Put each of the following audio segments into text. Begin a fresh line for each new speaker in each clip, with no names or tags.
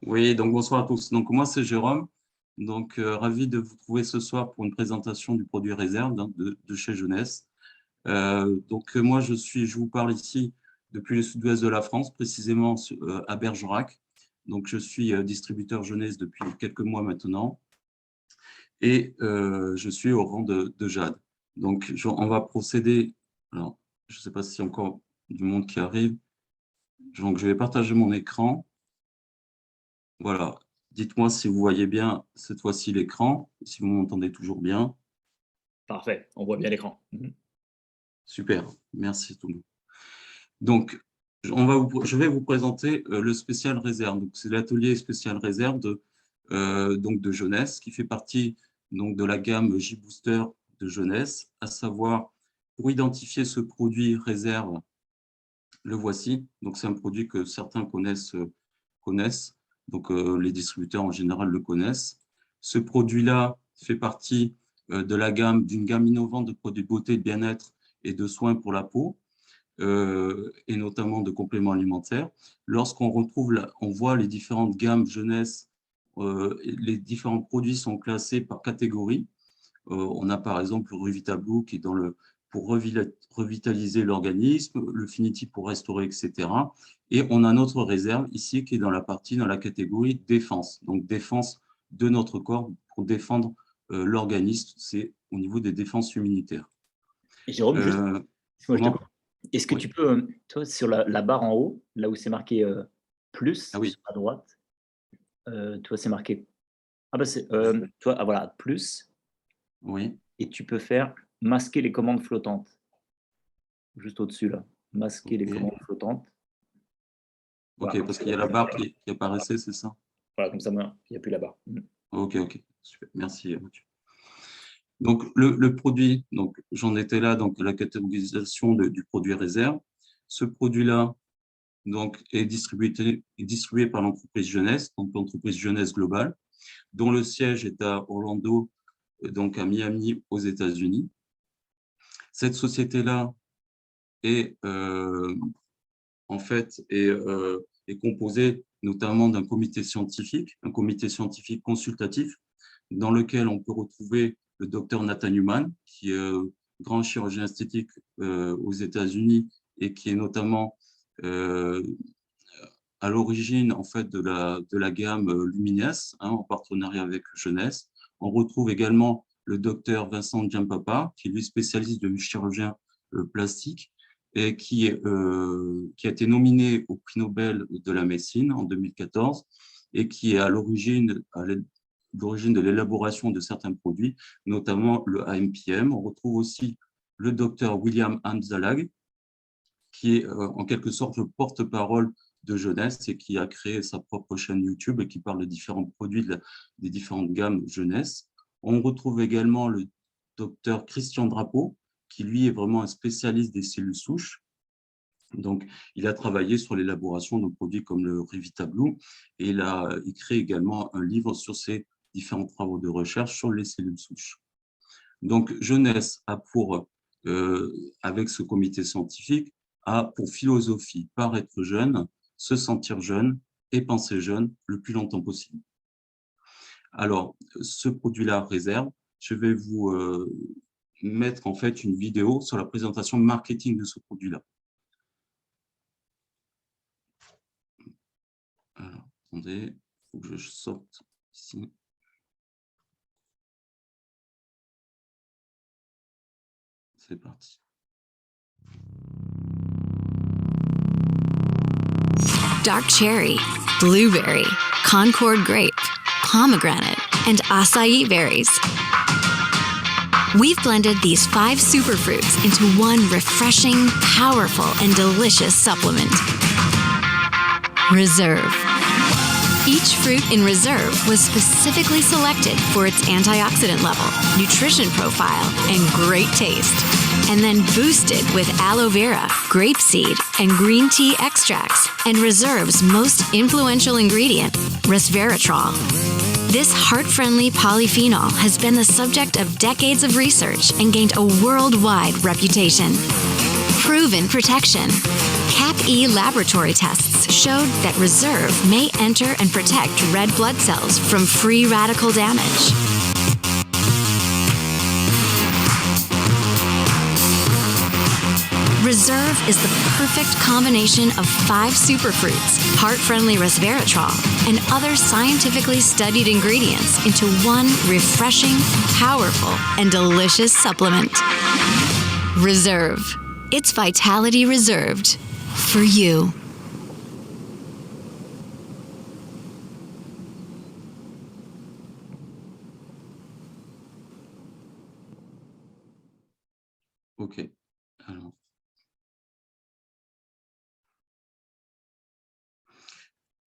Oui, donc bonsoir à tous. Donc moi c'est Jérôme. Donc ravi de vous trouver ce soir pour une présentation du produit Réserve de chez Jeunesse. Moi je vous parle ici depuis le sud-ouest de la France, précisément à Bergerac. Donc je suis distributeur Jeunesse depuis quelques mois maintenant et je suis au rang de Jade. Donc on va procéder. Alors je ne sais pas s'il y a encore du monde qui arrive. Donc je vais partager mon écran. Voilà. Dites-moi si vous voyez bien cette fois-ci l'écran, si vous m'entendez toujours bien.
Parfait, on voit bien l'écran.
Super, merci tout le monde. Donc, je vais vous présenter le spécial réserve. Donc, c'est l'atelier spécial réserve de Jeunesse qui fait partie donc, de la gamme J-Booster de Jeunesse, à savoir pour identifier ce produit réserve, le voici. Donc, c'est un produit que certains connaissent. Donc, les distributeurs en général le connaissent. Ce produit-là fait partie d'une gamme innovante de produits de beauté, de bien-être et de soins pour la peau, et notamment de compléments alimentaires. Lorsqu'on on voit les différentes gammes jeunesse, les différents produits sont classés par catégorie. On a par exemple le Revita Blue qui est pour revitaliser l'organisme, le Finity pour restaurer, etc. Et on a notre réserve ici qui est dans la catégorie défense. Donc défense de notre corps pour défendre l'organisme, c'est au niveau des défenses immunitaires.
Et Jérôme, juste, est-ce que
oui.
tu peux, toi, sur la barre en haut, là où c'est marqué plus,
Oui.
sur la droite, toi, c'est marqué. Ah bah c'est, toi, ah, voilà, plus.
Oui.
Et tu peux faire masquer les commandes flottantes. Juste au-dessus, là. Masquer les commandes flottantes.
Ok,
Voilà.
parce qu'il y a la barre qui apparaissait, c'est ça?
Voilà, comme ça, il n'y a plus la barre.
Ok, super. Merci, Mathieu. Donc, le produit, donc j'en étais là, donc la catégorisation du produit réserve. Ce produit-là donc, est distribué par l'entreprise Jeunesse, donc l'entreprise Jeunesse Globale, dont le siège est à Orlando, donc à Miami, aux États-Unis. Cette société-là est en fait est composée notamment d'un comité scientifique, un comité scientifique consultatif, dans lequel on peut retrouver le docteur Nathan Newman, qui est grand chirurgien esthétique aux États-Unis et qui est notamment à l'origine en fait de la gamme Lumines, en partenariat avec Jeunesse. On retrouve également le docteur Vincent Giampapa, qui est lui spécialiste de chirurgien plastique et qui a été nominé au prix Nobel de la médecine en 2014 et qui est à l'origine de l'élaboration de certains produits, notamment le AMPM. On retrouve aussi le docteur William Hamzalag, qui est en quelque sorte le porte-parole de Jeunesse et qui a créé sa propre chaîne YouTube et qui parle de différents produits des différentes gammes Jeunesse. On retrouve également le docteur Christian Drapeau, qui lui est vraiment un spécialiste des cellules souches. Donc, il a travaillé sur l'élaboration de produits comme le Revita Blue et il crée également un livre sur ses différents travaux de recherche sur les cellules souches. Donc, Jeunesse a avec ce comité scientifique, a pour philosophie paraître jeune, se sentir jeune et penser jeune le plus longtemps possible. Alors, ce produit-là réserve, je vais vous mettre en fait une vidéo sur la présentation marketing de ce produit-là. Alors, attendez, il faut que je sorte ici. C'est parti.
Dark cherry, blueberry, Concord grape, pomegranate, and acai berries. We've blended these 5 superfruits into one refreshing, powerful, and delicious supplement. Reserve. Each fruit in Reserve was specifically selected for its antioxidant level, nutrition profile, and great taste, and then boosted with aloe vera, grapeseed, and green tea extracts, and Reserve's most influential ingredient, resveratrol. This heart-friendly polyphenol has been the subject of decades of research and gained a worldwide reputation. Proven protection. CAP-E laboratory tests showed that Reserve may enter and protect red blood cells from free radical damage. Reserve is the perfect combination of 5 superfruits, heart-friendly resveratrol, and other scientifically studied ingredients into one refreshing, powerful, and delicious supplement. Reserve. It's vitality reserved for you.
OK. Alors.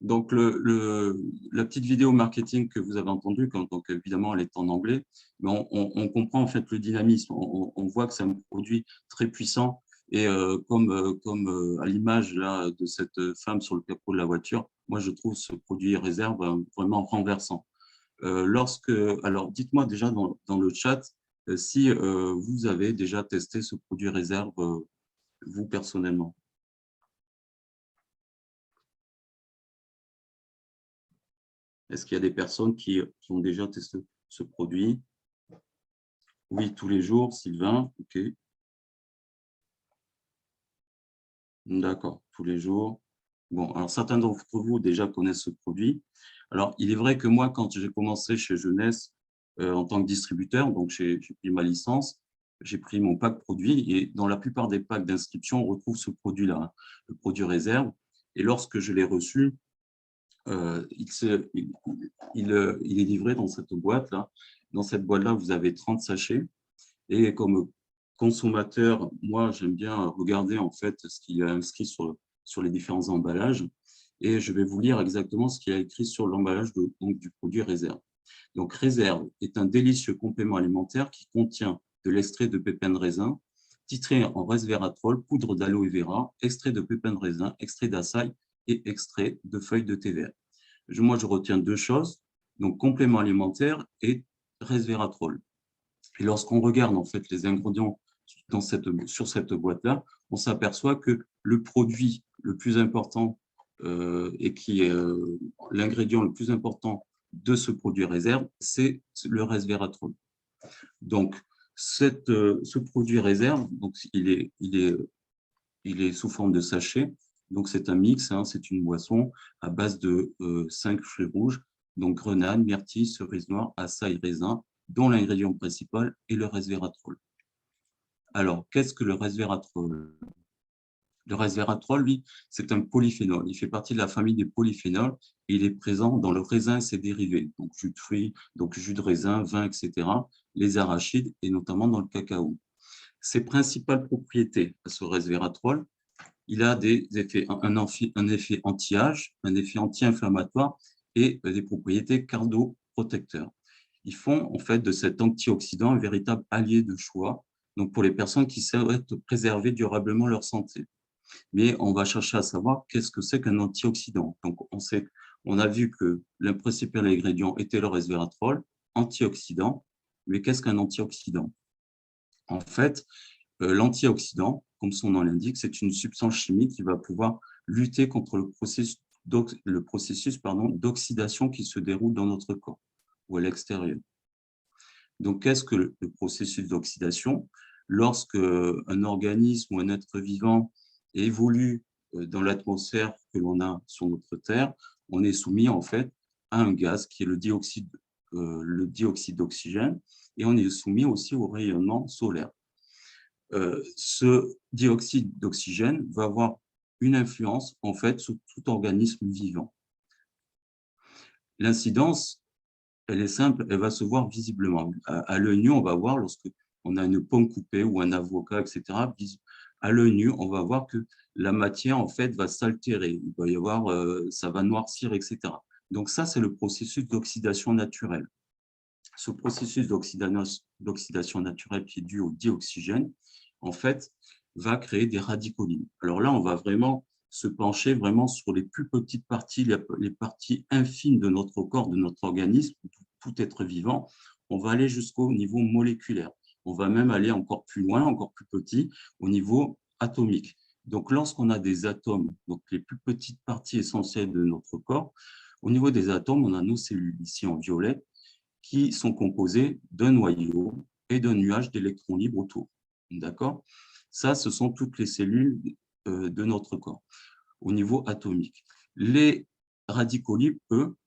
Donc, la petite vidéo marketing que vous avez entendue, donc évidemment, elle est en anglais, mais on comprend en fait le dynamisme. On voit que c'est un produit très puissant et comme à l'image là de cette femme sur le capot de la voiture, moi, je trouve ce produit réserve vraiment renversant. Alors, dites-moi déjà dans le chat si vous avez déjà testé ce produit réserve, vous personnellement. Est-ce qu'il y a des personnes qui ont déjà testé ce produit? Oui, tous les jours, Sylvain, OK. D'accord, tous les jours. Bon, alors certains d'entre vous déjà connaissent ce produit. Alors, il est vrai que moi, quand j'ai commencé chez Jeunesse en tant que distributeur, donc j'ai pris ma licence, j'ai pris mon pack produit et dans la plupart des packs d'inscription, on retrouve ce produit-là, hein, le produit réserve. Et lorsque je l'ai reçu, il est livré dans cette boîte-là. Dans cette boîte-là, vous avez 30 sachets. Et comme consommateur, moi, j'aime bien regarder en fait ce qu'il y a inscrit sur les différents emballages. Et je vais vous lire exactement ce qu'il y a écrit sur l'emballage du produit réserve. Donc, réserve est un délicieux complément alimentaire qui contient de l'extrait de pépins de raisin, titré en resveratrol, poudre d'aloe vera, extrait de pépins de raisin, extrait d'açaï et extrait de feuilles de thé vert. Moi, je retiens 2 choses, donc complément alimentaire et resveratrol. Et lorsqu'on regarde en fait les ingrédients sur cette boîte-là, on s'aperçoit que le produit le plus important et qui est l'ingrédient le plus important de ce produit réserve, c'est le resveratrol. Donc, ce produit réserve, donc il est sous forme de sachet. Donc, c'est un mix, hein, c'est une boisson à base de 5 fruits rouges, donc grenade, myrtille, cerise noire, açaï, raisin, dont l'ingrédient principal est le resveratrol. Alors, qu'est-ce que le resveratrol? Le resveratrol, lui, c'est un polyphénol. Il fait partie de la famille des polyphénols et il est présent dans le raisin et ses dérivés, donc jus de fruits, donc jus de raisin, vin, etc., les arachides et notamment dans le cacao. Ses principales propriétés à ce resveratrol, il a un effet anti-âge, un effet anti-inflammatoire et des propriétés cardioprotecteurs. Ils font en fait de cet antioxydant un véritable allié de choix, donc pour les personnes qui souhaitent préserver durablement leur santé. Mais on va chercher à savoir qu'est-ce que c'est qu'un antioxydant. Donc on a vu que le principal ingrédient était le resveratrol, antioxydant, mais qu'est-ce qu'un antioxydant? En fait, l'antioxydant, comme son nom l'indique, c'est une substance chimique qui va pouvoir lutter contre le processus d'oxydation qui se déroule dans notre corps ou à l'extérieur. Donc, qu'est-ce que le processus d'oxydation? Lorsque un organisme ou un être vivant évolue dans l'atmosphère que l'on a sur notre Terre, on est soumis en fait à un gaz qui est le dioxyde d'oxygène et on est soumis aussi au rayonnement solaire. Ce dioxyde d'oxygène va avoir une influence en fait sur tout organisme vivant. L'incidence, elle est simple, elle va se voir visiblement. À l'œil nu, on va voir lorsque on a une pomme coupée ou un avocat, etc. À l'œil nu, on va voir que la matière en fait va s'altérer. Il va y avoir, ça va noircir, etc. Donc ça, c'est le processus d'oxydation naturelle. Ce processus d'oxydation naturelle qui est dû au dioxygène, en fait, va créer des radicaux libres. Alors là, on va vraiment se pencher vraiment sur les plus petites parties, les parties infimes de notre corps, de notre organisme, tout être vivant. On va aller jusqu'au niveau moléculaire. On va même aller encore plus loin, encore plus petit, au niveau atomique. Donc, lorsqu'on a des atomes, donc les plus petites parties essentielles de notre corps, au niveau des atomes, on a nos cellules ici en violet qui sont composées d'un noyau et d'un nuage d'électrons libres autour. D'accord? Ça, ce sont toutes les cellules de notre corps au niveau atomique. Les radicaux libres, eux,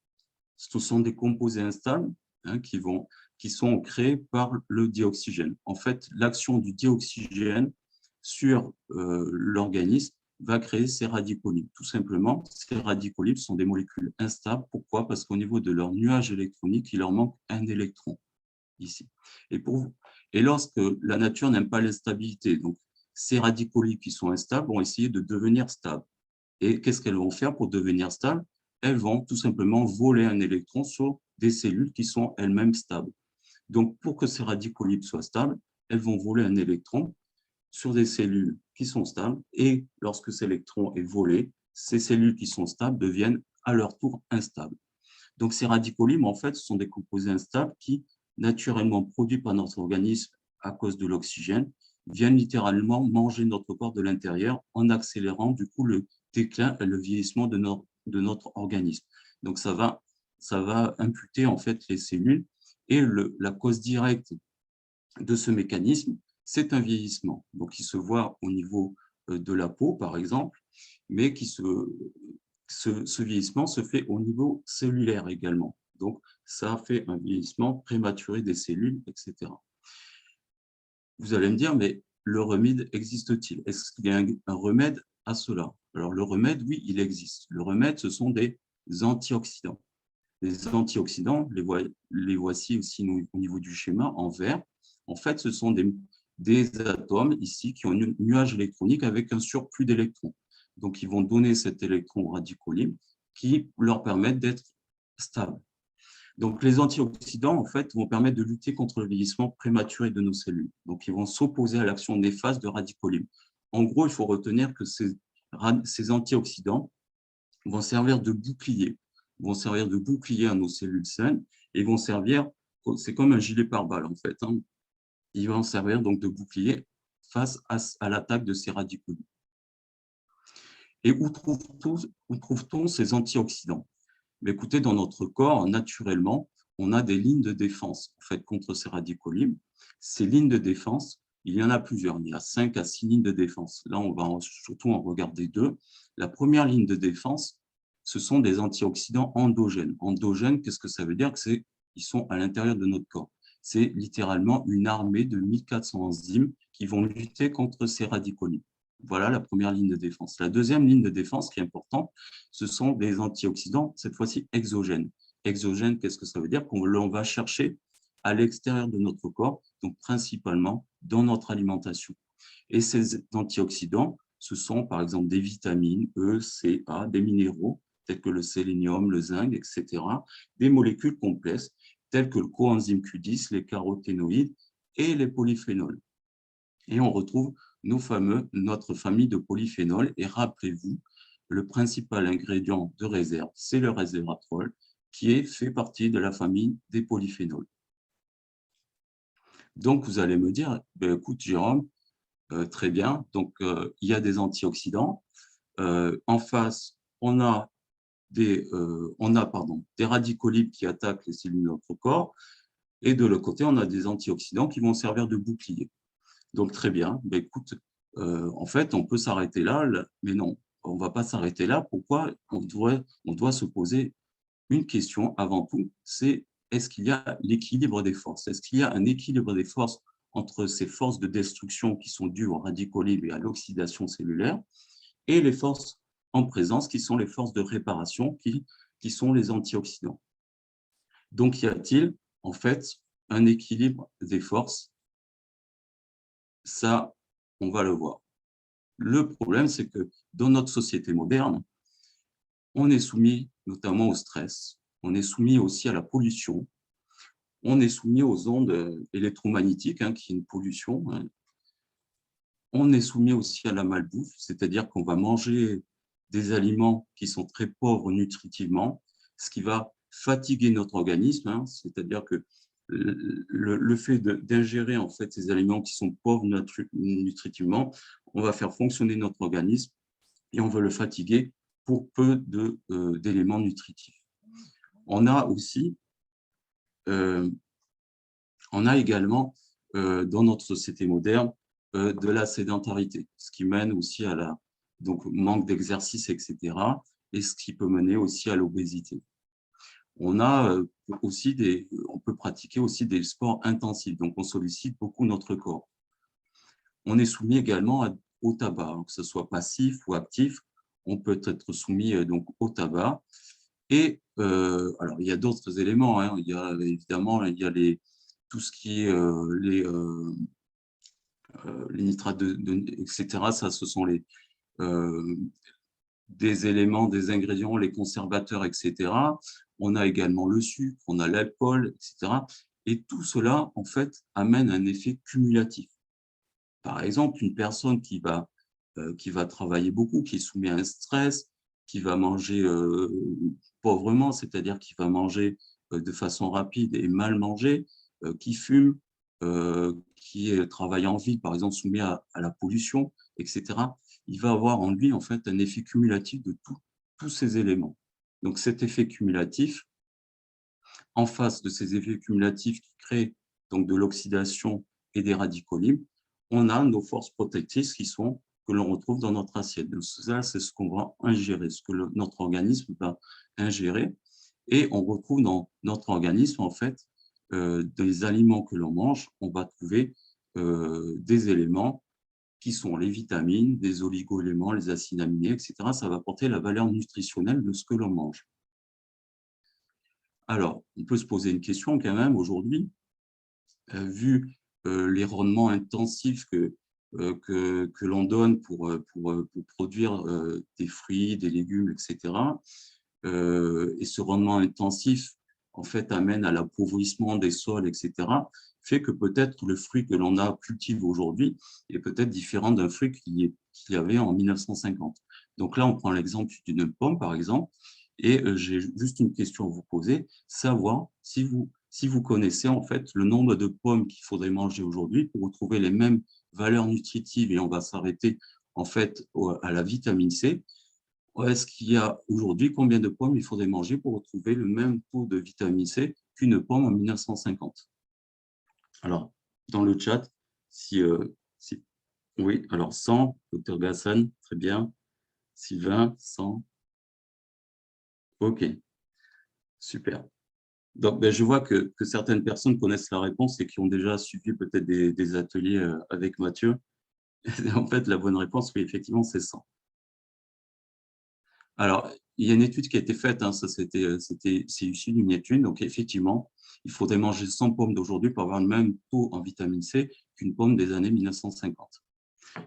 ce sont des composés instables hein, qui sont créés par le dioxygène. En fait, l'action du dioxygène sur l'organisme va créer ces radicaux libres. Tout simplement, ces radicaux libres sont des molécules instables. Pourquoi? Parce qu'au niveau de leur nuage électronique, il leur manque un électron ici. Et lorsque la nature n'aime pas l'instabilité, donc ces radicaux libres qui sont instables vont essayer de devenir stables. Et qu'est-ce qu'elles vont faire pour devenir stables? Elles vont tout simplement voler un électron sur des cellules qui sont elles-mêmes stables. Donc, pour que ces radicaux libres soient stables, elles vont voler un électron sur des cellules qui sont stables et lorsque cet électron est volé, ces cellules qui sont stables deviennent à leur tour instables. Donc, ces radicaux libres, en fait, ce sont des composés instables qui, naturellement produits par notre organisme à cause de l'oxygène, viennent littéralement manger notre corps de l'intérieur en accélérant du coup le déclin et le vieillissement de notre organisme. Donc, ça va imputer en fait les cellules et la cause directe de ce mécanisme, c'est un vieillissement. Donc, il se voit au niveau de la peau, par exemple, mais ce vieillissement se fait au niveau cellulaire également. Donc, ça fait un vieillissement prématuré des cellules, etc. Vous allez me dire, mais le remède existe-t-il? Est-ce qu'il y a un remède à cela? Alors, le remède, oui, il existe. Le remède, ce sont des antioxydants. Les antioxydants, les voici aussi au niveau du schéma en vert. En fait, ce sont des atomes ici qui ont un nuage électronique avec un surplus d'électrons. Donc, ils vont donner cet électron aux radicaux libres qui leur permettent d'être stables. Donc, les antioxydants, en fait, vont permettre de lutter contre le vieillissement prématuré de nos cellules. Donc, ils vont s'opposer à l'action néfaste de radicaux libres. En gros, il faut retenir que ces antioxydants vont servir de bouclier. Vont servir de bouclier à nos cellules saines et vont servir, c'est comme un gilet pare-balles en fait. Hein. Ils vont servir donc de bouclier face à l'attaque de ces radicaux libres. Et où trouve-t-on ces antioxydants? Mais écoutez, dans notre corps, naturellement, on a des lignes de défense en fait, contre ces radicaux libres. Ces lignes de défense, il y en a plusieurs. Il y a 5 à 6 lignes de défense. Là, on va surtout en regarder 2. La première ligne de défense, ce sont des antioxydants endogènes. Endogènes, qu'est-ce que ça veut dire? Ils sont à l'intérieur de notre corps. C'est littéralement une armée de 1400 enzymes qui vont lutter contre ces radicaux libres. Voilà la première ligne de défense. La deuxième ligne de défense qui est importante, ce sont des antioxydants, cette fois-ci exogènes. Exogènes, qu'est-ce que ça veut dire? Qu'on va chercher à l'extérieur de notre corps, donc principalement dans notre alimentation. Et ces antioxydants, ce sont par exemple des vitamines E, C, A, des minéraux, tels que le sélénium, le zinc, etc., des molécules complexes, telles que le coenzyme Q10, les caroténoïdes et les polyphénols. Et on retrouve notre famille de polyphénols. Et rappelez-vous, le principal ingrédient de réserve, c'est le resveratrol, qui fait partie de la famille des polyphénols. Donc, vous allez me dire, ben, écoute, Jérôme, très bien, donc il y a des antioxydants. En face, on a des radicaux libres qui attaquent les cellules de notre corps. Et de l'autre côté, on a des antioxydants qui vont servir de bouclier. Donc, très bien. Ben, écoute, en fait, on peut s'arrêter là, mais non, on ne va pas s'arrêter là. Pourquoi? On doit se poser une question avant tout, c'est est-ce qu'il y a l'équilibre des forces? Est-ce qu'il y a un équilibre des forces entre ces forces de destruction qui sont dues aux radicaux libres et à l'oxydation cellulaire et les forces en présence qui sont les forces de réparation qui sont les antioxydants? Donc, y a-t-il en fait un équilibre des forces? Ça, on va le voir. Le problème, c'est que dans notre société moderne, on est soumis notamment au stress, on est soumis aussi à la pollution, on est soumis aux ondes électromagnétiques, hein, qui est une pollution. Hein. On est soumis aussi à la malbouffe, c'est-à-dire qu'on va manger des aliments qui sont très pauvres nutritivement, ce qui va fatiguer notre organisme, hein, c'est-à-dire que le fait d'ingérer en fait ces aliments qui sont pauvres nutritivement, on va faire fonctionner notre organisme et on veut le fatiguer pour peu d'éléments nutritifs. On a également dans notre société moderne de la sédentarité, ce qui mène aussi à manque d'exercice, etc., et ce qui peut mener aussi à l'obésité. On peut pratiquer aussi des sports intensifs, donc on sollicite beaucoup notre corps. On est soumis également au tabac, que ce soit passif ou actif, on peut être soumis donc au tabac. Et alors il y a d'autres éléments, hein. Il y a évidemment tout ce qui est les nitrates, etc. Ça, ce sont des éléments, des ingrédients, les conservateurs, etc. On a également le sucre, on a l'alcool, etc. Et tout cela, en fait, amène un effet cumulatif. Par exemple, une personne qui va travailler beaucoup, qui est soumise à un stress, qui va manger pauvrement, c'est-à-dire qui va manger de façon rapide et mal manger, qui fume, qui travaille en ville, par exemple, soumis à la pollution, etc. Il va avoir en lui, en fait, un effet cumulatif de tous ces éléments. Donc, cet effet cumulatif, en face de ces effets cumulatifs qui créent donc de l'oxydation et des radicaux libres, on a nos forces protectrices que l'on retrouve dans notre assiette. Donc, ça, c'est ce qu'on va ingérer, ce que notre organisme va ingérer. Et on retrouve dans notre organisme, en fait, des aliments que l'on mange, on va trouver des éléments qui sont les vitamines, des oligo-éléments, les acides aminés, etc. Ça va apporter la valeur nutritionnelle de ce que l'on mange. Alors, on peut se poser une question quand même aujourd'hui, vu les rendements intensifs que l'on donne pour produire des fruits, des légumes, etc. Et ce rendement intensif, en fait, amène à l'appauvrissement des sols, etc., fait que peut-être le fruit que l'on a cultivé aujourd'hui est peut-être différent d'un fruit qu'il y avait en 1950. Donc là, on prend l'exemple d'une pomme, par exemple, et j'ai juste une question à vous poser, savoir si vous connaissez en fait le nombre de pommes qu'il faudrait manger aujourd'hui pour retrouver les mêmes valeurs nutritives, et on va s'arrêter en fait à la vitamine C. Est-ce qu'il y a aujourd'hui combien de pommes il faudrait manger pour retrouver le même taux de vitamine C qu'une pomme en 1950? Alors, dans le chat, oui, alors 100, Dr Gassan, très bien. Sylvain, 100. OK, super. Donc, je vois que certaines personnes connaissent la réponse et qui ont déjà suivi peut-être des ateliers avec Mathieu. En fait, la bonne réponse, oui, effectivement, c'est 100. Alors, il y a une étude qui a été faite, hein, c'est issu d'une étude, donc effectivement, il faudrait manger 100 pommes d'aujourd'hui pour avoir le même taux en vitamine C qu'une pomme des années 1950.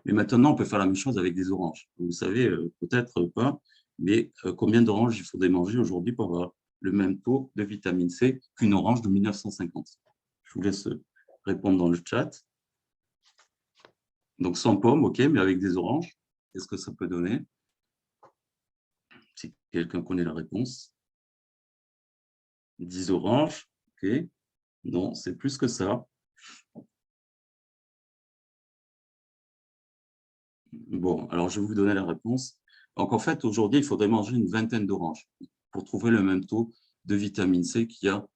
Mais maintenant, on peut faire la même chose avec des oranges. Vous savez, peut-être pas, mais combien d'oranges il faudrait manger aujourd'hui pour avoir le même taux de vitamine C qu'une orange de 1950? Je vous laisse répondre dans le chat. Donc, 100 pommes, OK, mais avec des oranges, qu'est-ce que ça peut donner? Si quelqu'un connaît la réponse. 10 oranges, OK. Non, c'est plus que ça. Bon, alors je vais vous donner la réponse. Donc, en fait, aujourd'hui, il faudrait manger une vingtaine d'oranges pour trouver le même taux de vitamine C qu'il y a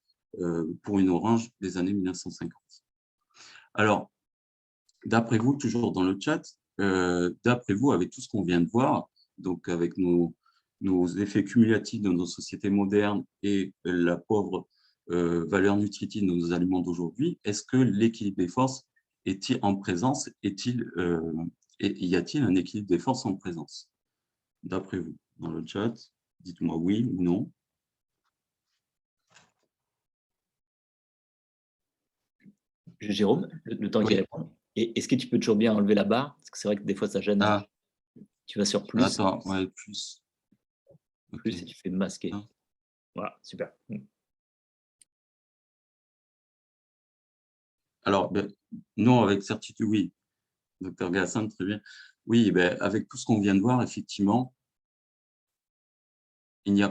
pour une orange des années 1950. Alors, d'après vous, toujours dans le chat, d'après vous, avec tout ce qu'on vient de voir, donc avec nos effets cumulatifs de nos sociétés modernes et la pauvre valeur nutritive de nos aliments d'aujourd'hui, est-ce que l'équilibre des forces est-il en présence? Et y a-t-il un équilibre des forces en présence? D'après vous, dans le chat, dites-moi oui ou non.
Jérôme, le temps qu'il répond. Et est-ce que tu peux toujours bien enlever la barre? Parce que c'est vrai que des fois, ça gêne.
Ah.
Tu vas sur plus.
Attends, ouais, plus.
Plus, et tu fais masquer.
Ah.
Voilà, super.
Alors, non, avec certitude, oui. Dr Gassan, très bien. Oui, avec tout ce qu'on vient de voir, effectivement, il n'y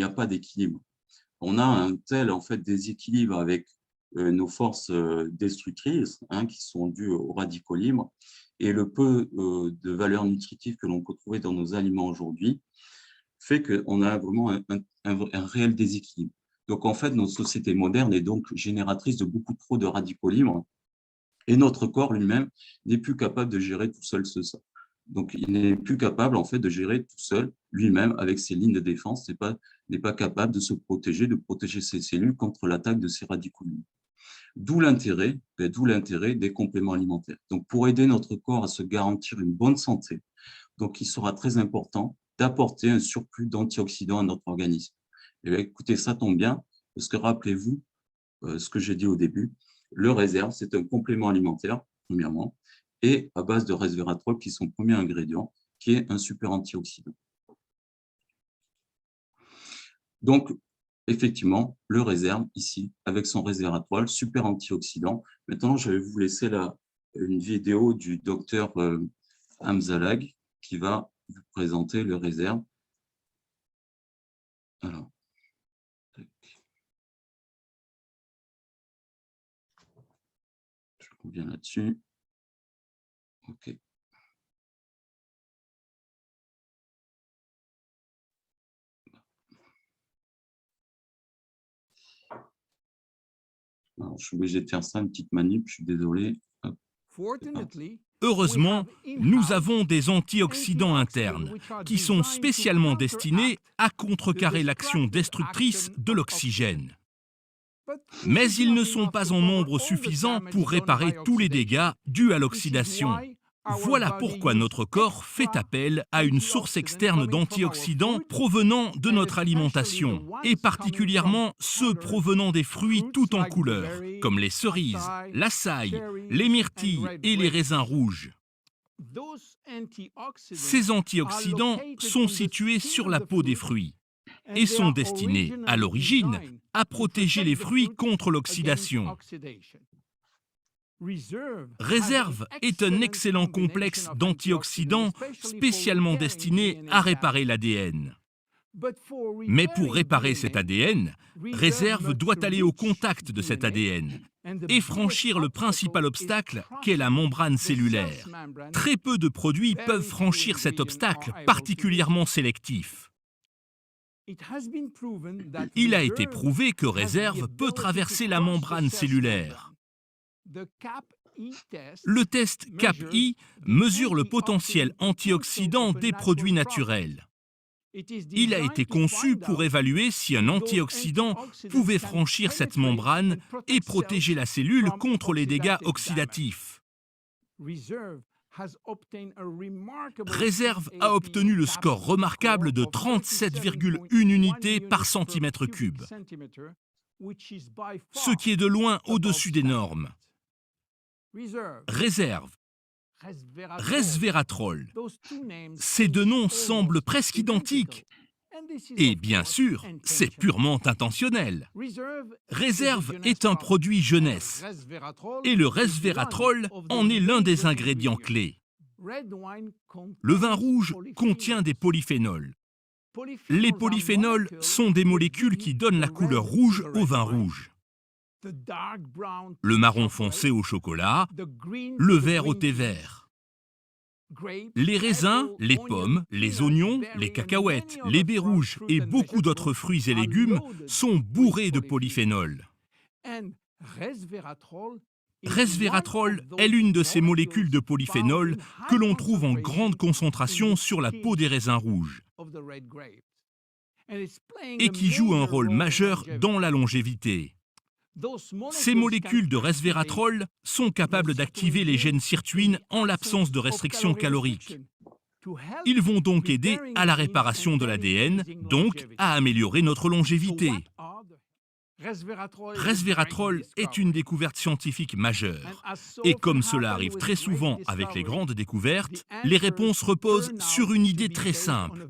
a pas d'équilibre. On a un tel en fait déséquilibre avec nos forces destructrices, hein, qui sont dues aux radicaux libres, et le peu de valeurs nutritives que l'on peut trouver dans nos aliments aujourd'hui fait qu'on a vraiment un réel déséquilibre. Donc, en fait, notre société moderne est donc génératrice de beaucoup trop de radicaux libres et notre corps lui-même n'est plus capable de gérer tout seul ça. Donc, il n'est plus capable, en fait, de gérer tout seul lui-même avec ses lignes de défense, n'est pas capable de se protéger, de protéger ses cellules contre l'attaque de ces radicaux libres. D'où l'intérêt des compléments alimentaires. Donc, pour aider notre corps à se garantir une bonne santé, donc il sera très important d'apporter un surplus d'antioxydants à notre organisme. Et bien, écoutez, ça tombe bien, parce que rappelez-vous ce que j'ai dit au début, le réserve, c'est un complément alimentaire, premièrement, et à base de resveratrol, qui est son premier ingrédient, qui est un super antioxydant. Donc, effectivement, le réserve ici, avec son resveratrol, super antioxydant. Maintenant, je vais vous laisser une vidéo du docteur Hamzalag qui va vous présenter le réserve. Alors, je reviens là-dessus. OK. Alors, je suis obligé de faire ça, une petite manip, je suis désolé. Hop.
Heureusement, nous avons des antioxydants internes qui sont spécialement destinés à contrecarrer l'action destructrice de l'oxygène. Mais ils ne sont pas en nombre suffisant pour réparer tous les dégâts dus à l'oxydation. Voilà pourquoi notre corps fait appel à une source externe d'antioxydants provenant de notre alimentation, et particulièrement ceux provenant des fruits tout en couleurs, comme les cerises, l'açaï, les myrtilles et les raisins rouges. Ces antioxydants sont situés sur la peau des fruits et sont destinés, à l'origine, à protéger les fruits contre l'oxydation. Réserve est un excellent complexe d'antioxydants spécialement destiné à réparer l'ADN. Mais pour réparer cet ADN, Réserve doit aller au contact de cet ADN et franchir le principal obstacle qu'est la membrane cellulaire. Très peu de produits peuvent franchir cet obstacle particulièrement sélectif. Il a été prouvé que Réserve peut traverser la membrane cellulaire. Le test CAP-I mesure le potentiel antioxydant des produits naturels. Il a été conçu pour évaluer si un antioxydant pouvait franchir cette membrane et protéger la cellule contre les dégâts oxydatifs. Réserve a obtenu le score remarquable de 37,1 unités par centimètre cube, ce qui est de loin au-dessus des normes. Réserve, resveratrol, ces deux noms semblent presque identiques. Et bien sûr, c'est purement intentionnel. Réserve est un produit jeunesse, et le resveratrol en est l'un des ingrédients clés. Le vin rouge contient des polyphénols. Les polyphénols sont des molécules qui donnent la couleur rouge au vin rouge. Le marron foncé au chocolat, le vert au thé vert. Les raisins, les pommes, les oignons, les cacahuètes, les baies rouges et beaucoup d'autres fruits et légumes sont bourrés de polyphénols. Resveratrol est l'une de ces molécules de polyphénol que l'on trouve en grande concentration sur la peau des raisins rouges et qui joue un rôle majeur dans la longévité. Ces molécules de resveratrol sont capables d'activer les gènes sirtuines en l'absence de restriction calorique. Ils vont donc aider à la réparation de l'ADN, donc à améliorer notre longévité. Resveratrol est une découverte scientifique majeure. Et comme cela arrive très souvent avec les grandes découvertes, les réponses reposent sur une idée très simple.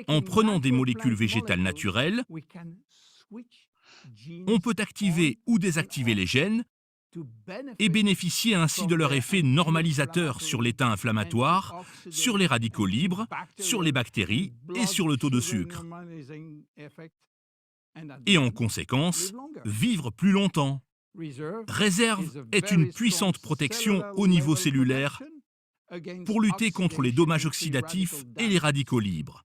En prenant des molécules végétales naturelles, on peut activer ou désactiver les gènes et bénéficier ainsi de leur effet normalisateur sur l'état inflammatoire, sur les radicaux libres, sur les bactéries et sur le taux de sucre. Et en conséquence, vivre plus longtemps. Réserve est une puissante protection au niveau cellulaire pour lutter contre les dommages oxydatifs et les radicaux libres.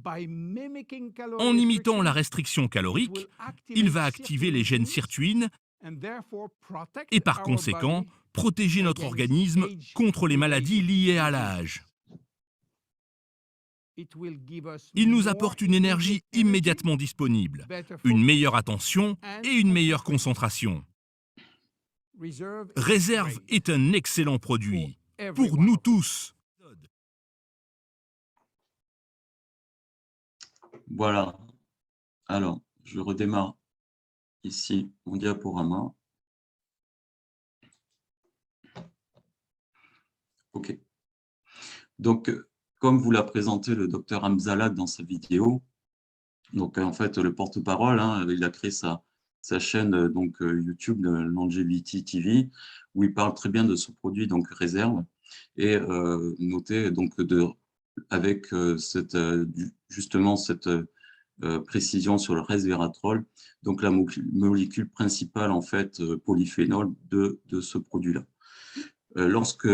En imitant la restriction calorique, il va activer les gènes sirtuines et par conséquent protéger notre organisme contre les maladies liées à l'âge. Il nous apporte une énergie immédiatement disponible, une meilleure attention et une meilleure concentration. Réserve est un excellent produit pour nous tous.
Voilà. Alors, je redémarre ici mon diaporama. OK. Donc, comme vous l'a présenté le docteur Hamzalat dans sa vidéo, donc en fait, le porte-parole, il a créé sa chaîne donc, YouTube, Longevity TV, où il parle très bien de ce produit, donc Réserve, et notez donc avec justement cette précision sur le resveratrol, donc la molécule principale en fait polyphénol de ce produit-là. Lorsque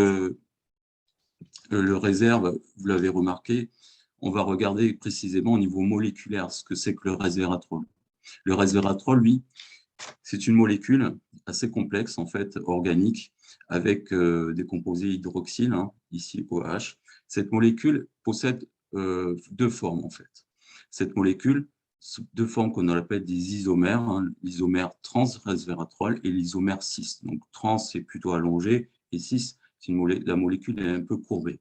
le Réserve, vous l'avez remarqué, on va regarder précisément au niveau moléculaire ce que c'est que le resveratrol. Le resveratrol, lui, c'est une molécule assez complexe, en fait, organique, avec des composés hydroxyles, ici OH. Cette molécule possède deux formes, en fait. Cette molécule, deux formes qu'on appelle des isomères, l'isomère trans-resveratrol et l'isomère cis. Donc, trans, c'est plutôt allongé, et cis, la molécule est un peu courbée.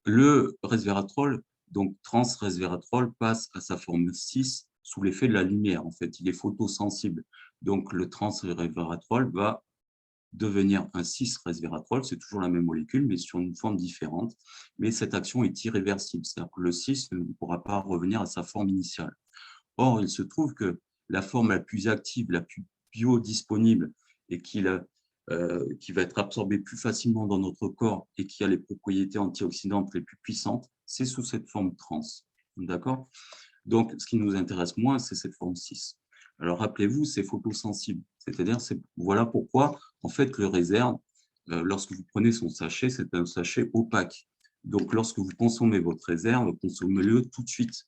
Le resveratrol, donc trans-resveratrol, passe à sa forme 6 sous l'effet de la lumière. En fait, il est photosensible. Donc, le trans-resveratrol va devenir un 6-resveratrol. C'est toujours la même molécule, mais sur une forme différente. Mais cette action est irréversible. C'est-à-dire que le 6 ne pourra pas revenir à sa forme initiale. Or, il se trouve que la forme la plus active, la plus biodisponible et qui va être absorbée plus facilement dans notre corps et qui a les propriétés antioxydantes les plus puissantes, c'est sous cette forme trans. D'accord ? Donc, ce qui nous intéresse moins, c'est cette forme 6. Alors, rappelez-vous, c'est photosensible. C'est-à-dire, voilà pourquoi, en fait, le Réserve, lorsque vous prenez son sachet, c'est un sachet opaque. Donc, lorsque vous consommez votre Réserve, consommez-le tout de suite.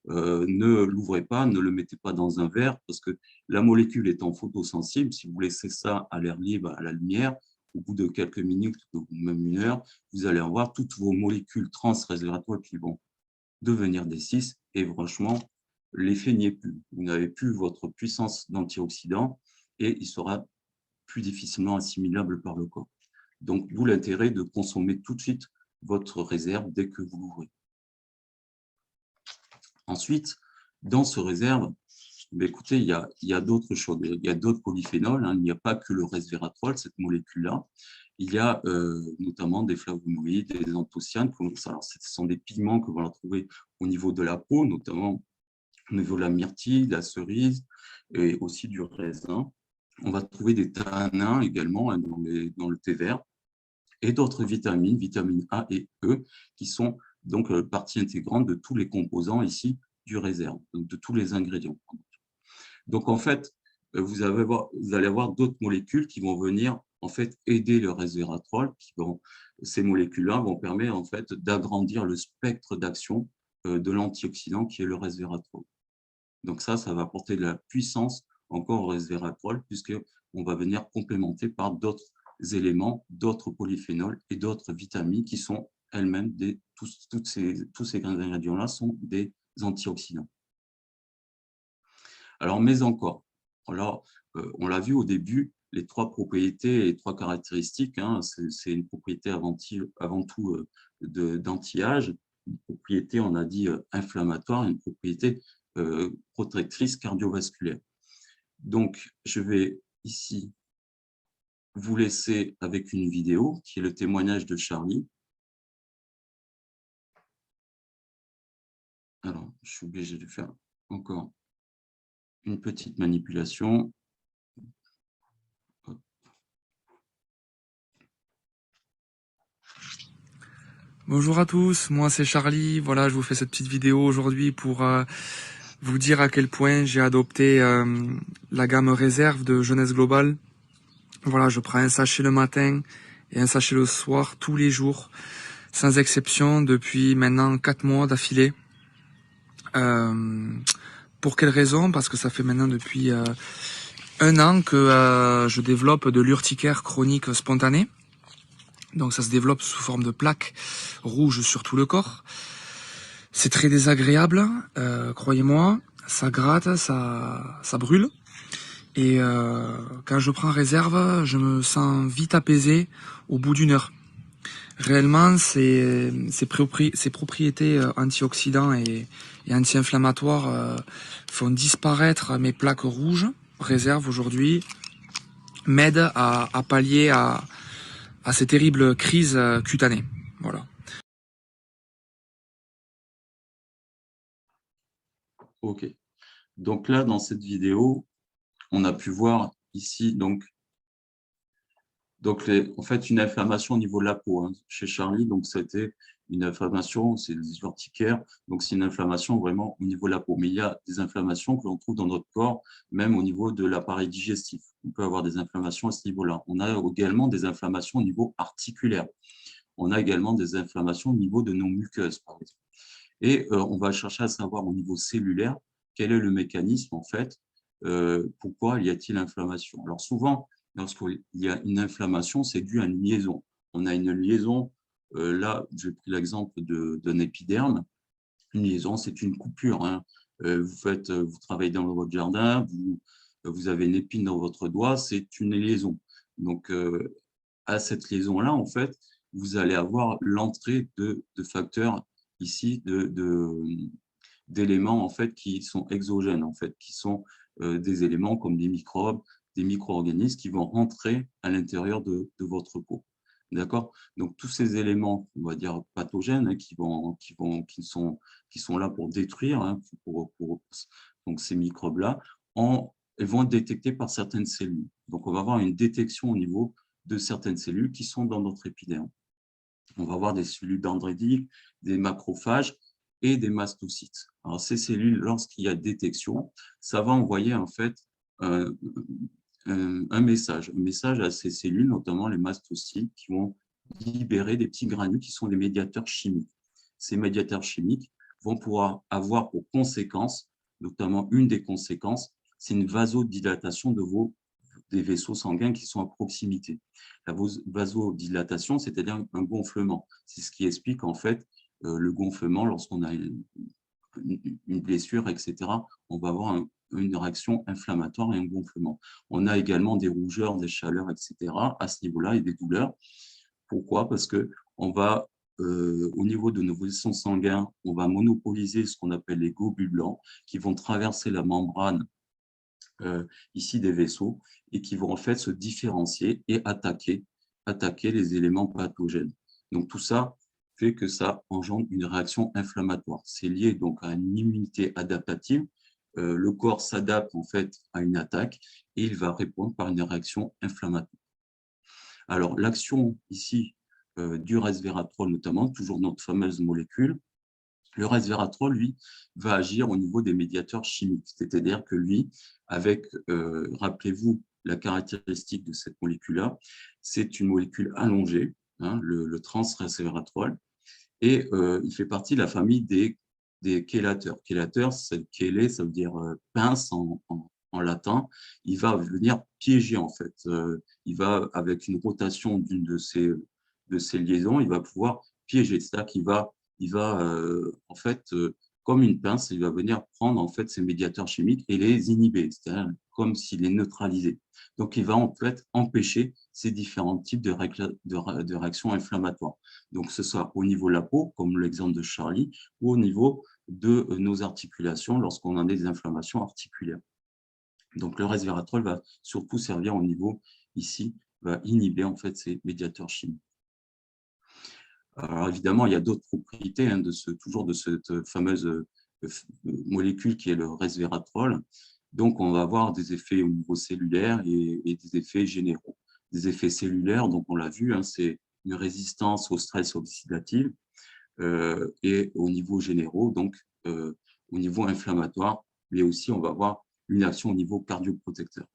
Ne l'ouvrez pas, ne le mettez pas dans un verre, parce que la molécule étant photosensible, si vous laissez ça à l'air libre, à la lumière, au bout de quelques minutes ou même une heure, vous allez avoir toutes vos molécules trans-resveratrol qui vont devenir des 6 et franchement, l'effet n'y est plus. Vous n'avez plus votre puissance d'antioxydant et il sera plus difficilement assimilable par le corps. Donc, d'où l'intérêt de consommer tout de suite votre Réserve dès que vous l'ouvrez. Ensuite, dans ce Réserve, écoutez, il y a d'autres choses. Il y a d'autres polyphénols. Il n'y a pas que le resveratrol, cette molécule-là. Il y a notamment des flavonoïdes, des anthocyanes. Alors, ce sont des pigments que vous allez trouver au niveau de la peau, notamment au niveau de la myrtille, de la cerise et aussi du raisin. On va trouver des tanins également dans le thé vert et d'autres vitamines, vitamines A et E, qui sont donc partie intégrante de tous les composants ici du Réserve, donc de tous les ingrédients. Donc en fait, vous allez avoir d'autres molécules qui vont venir en fait aider le resveratrol. Ces molécules-là vont permettre en fait d'agrandir le spectre d'action de l'antioxydant qui est le resveratrol. Donc ça va apporter de la puissance encore au resveratrol puisqu'on va venir complémenter par d'autres éléments, d'autres polyphénols et d'autres vitamines qui sont elles-mêmes, tous ces ingrédients-là sont des antioxydants. Alors, mais encore, alors, on l'a vu au début, les trois propriétés et trois caractéristiques, c'est une propriété avant tout d'anti-âge, une propriété, on a dit, inflammatoire, une propriété protectrice cardiovasculaire. Donc, je vais ici vous laisser avec une vidéo qui est le témoignage de Charlie. Alors, je suis obligé de faire encore une petite manipulation.
Bonjour à tous, moi c'est Charlie. Voilà, je vous fais cette petite vidéo aujourd'hui pour vous dire à quel point j'ai adopté la gamme réserve de Jeunesse Globale. Voilà, je prends un sachet le matin et un sachet le soir tous les jours, sans exception, depuis maintenant 4 mois d'affilée. Pour quelle raison? Parce que ça fait maintenant depuis 1 an que je développe de l'urticaire chronique spontanée. Donc ça se développe sous forme de plaques rouges sur tout le corps. C'est très désagréable, croyez-moi. Ça gratte, ça brûle. Et quand je prends réserve, je me sens vite apaisé au bout d'1 heure. Réellement, ces propriétés antioxydants et anti-inflammatoires font disparaître mes plaques rouges. Réserve aujourd'hui m'aide à pallier à ces terribles crises cutanées. Voilà.
Ok. Donc là, dans cette vidéo, on a pu voir ici donc en fait une inflammation au niveau de la peau hein, chez Charlie. Donc ça a été une inflammation, c'est des urticaires, donc c'est une inflammation vraiment au niveau de la peau. Mais il y a des inflammations que l'on trouve dans notre corps, même au niveau de l'appareil digestif. On peut avoir des inflammations à ce niveau-là. On a également des inflammations au niveau articulaire. On a également des inflammations au niveau de nos muqueuses, par exemple. Et on va chercher à savoir au niveau cellulaire quel est le mécanisme, en fait, pourquoi y a-t-il inflammation. Alors souvent, lorsqu'il y a une inflammation, c'est dû à une liaison. On a une liaison, là, j'ai pris l'exemple d'un épiderme. Une liaison, c'est une coupure. Hein. Vous travaillez dans votre jardin, vous avez une épine dans votre doigt, c'est une liaison. Donc, à cette liaison-là, en fait, vous allez avoir l'entrée de facteurs ici, d'éléments en fait, qui sont exogènes, en fait, qui sont des éléments comme des microbes, des micro-organismes qui vont rentrer à l'intérieur de votre peau. D'accord? Donc, tous ces éléments, on va dire pathogènes, hein, qui sont là pour détruire, hein, donc ces microbes-là, ils vont être détectés par certaines cellules. Donc, on va avoir une détection au niveau de certaines cellules qui sont dans notre épiderme. On va avoir des cellules dendritique, des macrophages et des mastocytes. Alors, ces cellules, lorsqu'il y a détection, ça va envoyer en fait un message à ces cellules, notamment les mastocytes, qui vont libérer des petits granules qui sont des médiateurs chimiques. Ces médiateurs chimiques vont pouvoir avoir pour conséquence, notamment une des conséquences, c'est une vasodilatation des vaisseaux sanguins qui sont à proximité. La vasodilatation, c'est-à-dire un gonflement. C'est ce qui explique en fait le gonflement lorsqu'on a une blessure, etc. On va avoir une réaction inflammatoire et un gonflement. On a également des rougeurs, des chaleurs, etc. à ce niveau-là et des douleurs. Pourquoi? Parce que on va, au niveau de nos vaisseaux sanguins, on va monopoliser ce qu'on appelle les globules blancs qui vont traverser la membrane ici des vaisseaux et qui vont en fait se différencier et attaquer les éléments pathogènes. Donc tout ça fait que ça engendre une réaction inflammatoire. C'est lié donc à une immunité adaptative. Le corps s'adapte en fait à une attaque et il va répondre par une réaction inflammatoire. Alors l'action ici du resveratrol notamment, toujours notre fameuse molécule, le resveratrol, lui, va agir au niveau des médiateurs chimiques. C'est-à-dire que lui, avec, rappelez-vous, la caractéristique de cette molécule-là, c'est une molécule allongée, hein, le transresveratrol, et il fait partie de la famille des chélateurs. Chélateur, chélé, ça veut dire pince en latin. Il va venir piéger, en fait. Il va, avec une rotation d'une de ces liaisons, il va pouvoir piéger. C'est-à-dire qu'il va en fait, comme une pince, il va venir prendre en fait ces médiateurs chimiques et les inhiber, c'est-à-dire comme s'il les neutralisait. Donc, il va en fait empêcher ces différents types de réactions inflammatoires. Donc, que ce soit au niveau de la peau, comme l'exemple de Charlie, ou au niveau de nos articulations lorsqu'on a des inflammations articulaires. Donc, le resveratrol va surtout servir au niveau, ici, va inhiber en fait ces médiateurs chimiques. Alors évidemment, il y a d'autres propriétés hein, toujours de cette fameuse molécule qui est le resveratrol. Donc, on va avoir des effets au niveau cellulaire et des effets généraux. Des effets cellulaires, donc on l'a vu, hein, c'est une résistance au stress oxydatif et au niveau généraux, donc au niveau inflammatoire, mais aussi on va avoir une action au niveau cardioprotecteur.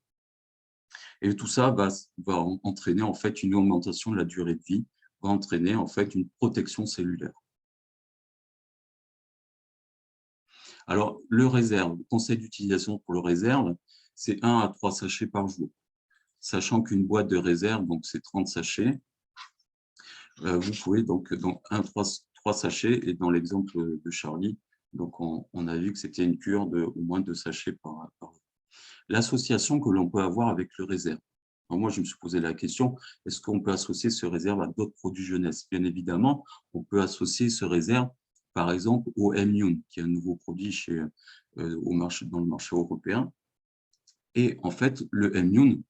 Et tout ça va entraîner en fait une augmentation de la durée de vie, va entraîner en fait une protection cellulaire. Alors, le réserve, le conseil d'utilisation pour le réserve, c'est 1 à 3 sachets par jour. Sachant qu'une boîte de réserve, donc c'est 30 sachets, vous pouvez donc dans 3 sachets, et dans l'exemple de Charlie, donc on a vu que c'était une cure de au moins 2 sachets par jour. L'association que l'on peut avoir avec le réserve. Alors moi, je me suis posé la question, est-ce qu'on peut associer ce réserve à d'autres produits jeunesse? Bien évidemment, on peut associer ce réserve, par exemple, au M-Immune, qui est un nouveau produit dans le marché européen. Et en fait, le M-Immune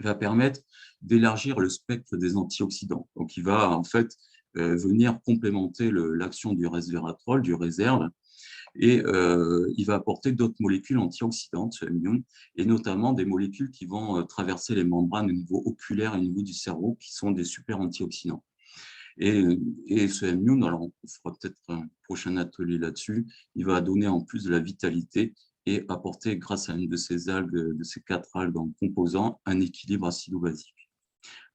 va permettre d'élargir le spectre des antioxydants. Donc, il va en fait venir complémenter l'action du resveratrol, du réserve, et il va apporter d'autres molécules antioxydantes, ce M-Immune, et notamment des molécules qui vont traverser les membranes au niveau oculaire et au niveau du cerveau, qui sont des super antioxydants. Et ce M-Immune, alors on fera peut-être un prochain atelier là-dessus, il va donner en plus de la vitalité et apporter, grâce à une de ces algues, de ces 4 algues en composants, un équilibre acido-basique.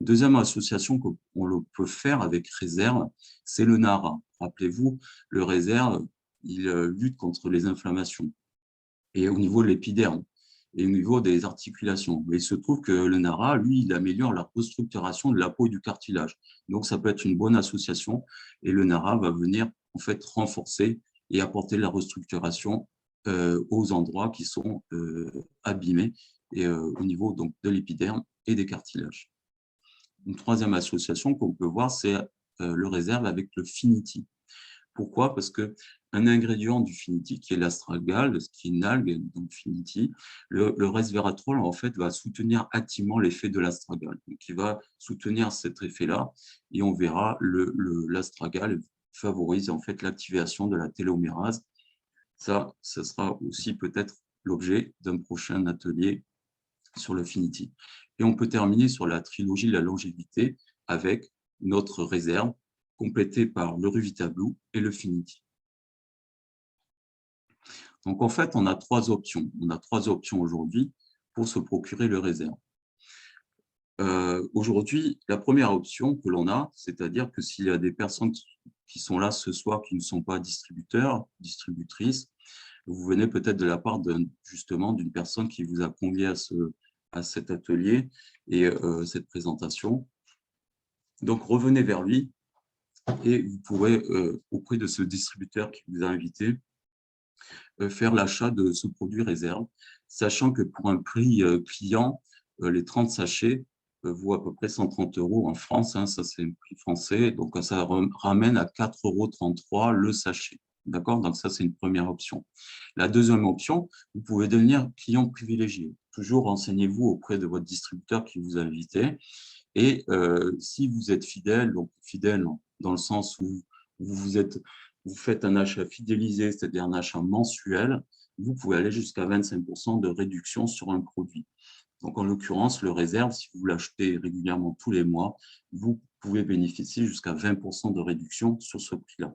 Deuxième association qu'on peut faire avec réserve, c'est le NARA. Rappelez-vous, le réserve, il lutte contre les inflammations et au niveau de l'épiderme et au niveau des articulations. Mais il se trouve que le NARA, lui, il améliore la restructuration de la peau et du cartilage. Donc, ça peut être une bonne association et le NARA va venir en fait renforcer et apporter la restructuration aux endroits qui sont abîmés et au niveau donc, de l'épiderme et des cartilages. Une troisième association qu'on peut voir, c'est le réserve avec le Finity. Pourquoi? Parce qu'un ingrédient du Finity, qui est l'astragale, qui est une algue, donc Finity, le resveratrol, en fait, va soutenir activement l'effet de l'astragale. Donc, il va soutenir cet effet-là, et on verra l'astragale favorise en fait l'activation de la télomérase. Ça sera aussi peut-être l'objet d'un prochain atelier sur le Finity. Et on peut terminer sur la trilogie de la longévité avec notre réserve, complétée par le Revita-Blue et le Finity. Donc, en fait, on a 3 options. On a 3 options aujourd'hui pour se procurer le réserve. Aujourd'hui, la première option que l'on a, c'est-à-dire que s'il y a des personnes qui sont là ce soir qui ne sont pas distributeurs, distributrices, vous venez peut-être de la part justement d'une personne qui vous a convié à cet atelier et cette présentation. Donc, revenez vers lui et vous pourrez, auprès de ce distributeur qui vous a invité, faire l'achat de ce produit réserve, sachant que pour un prix client, les 30 sachets vaut à peu près 130 € en France, hein, ça c'est le prix français, donc ça ramène à 4,33 € le sachet. D'accord? Donc ça, c'est une première option. La deuxième option, vous pouvez devenir client privilégié. Toujours renseignez-vous auprès de votre distributeur qui vous a invité. Et si vous êtes fidèle, donc fidèle dans le sens où vous faites un achat fidélisé, c'est-à-dire un achat mensuel, vous pouvez aller jusqu'à 25% de réduction sur un produit. Donc, en l'occurrence, le réserve, si vous l'achetez régulièrement tous les mois, vous pouvez bénéficier jusqu'à 20% de réduction sur ce prix-là.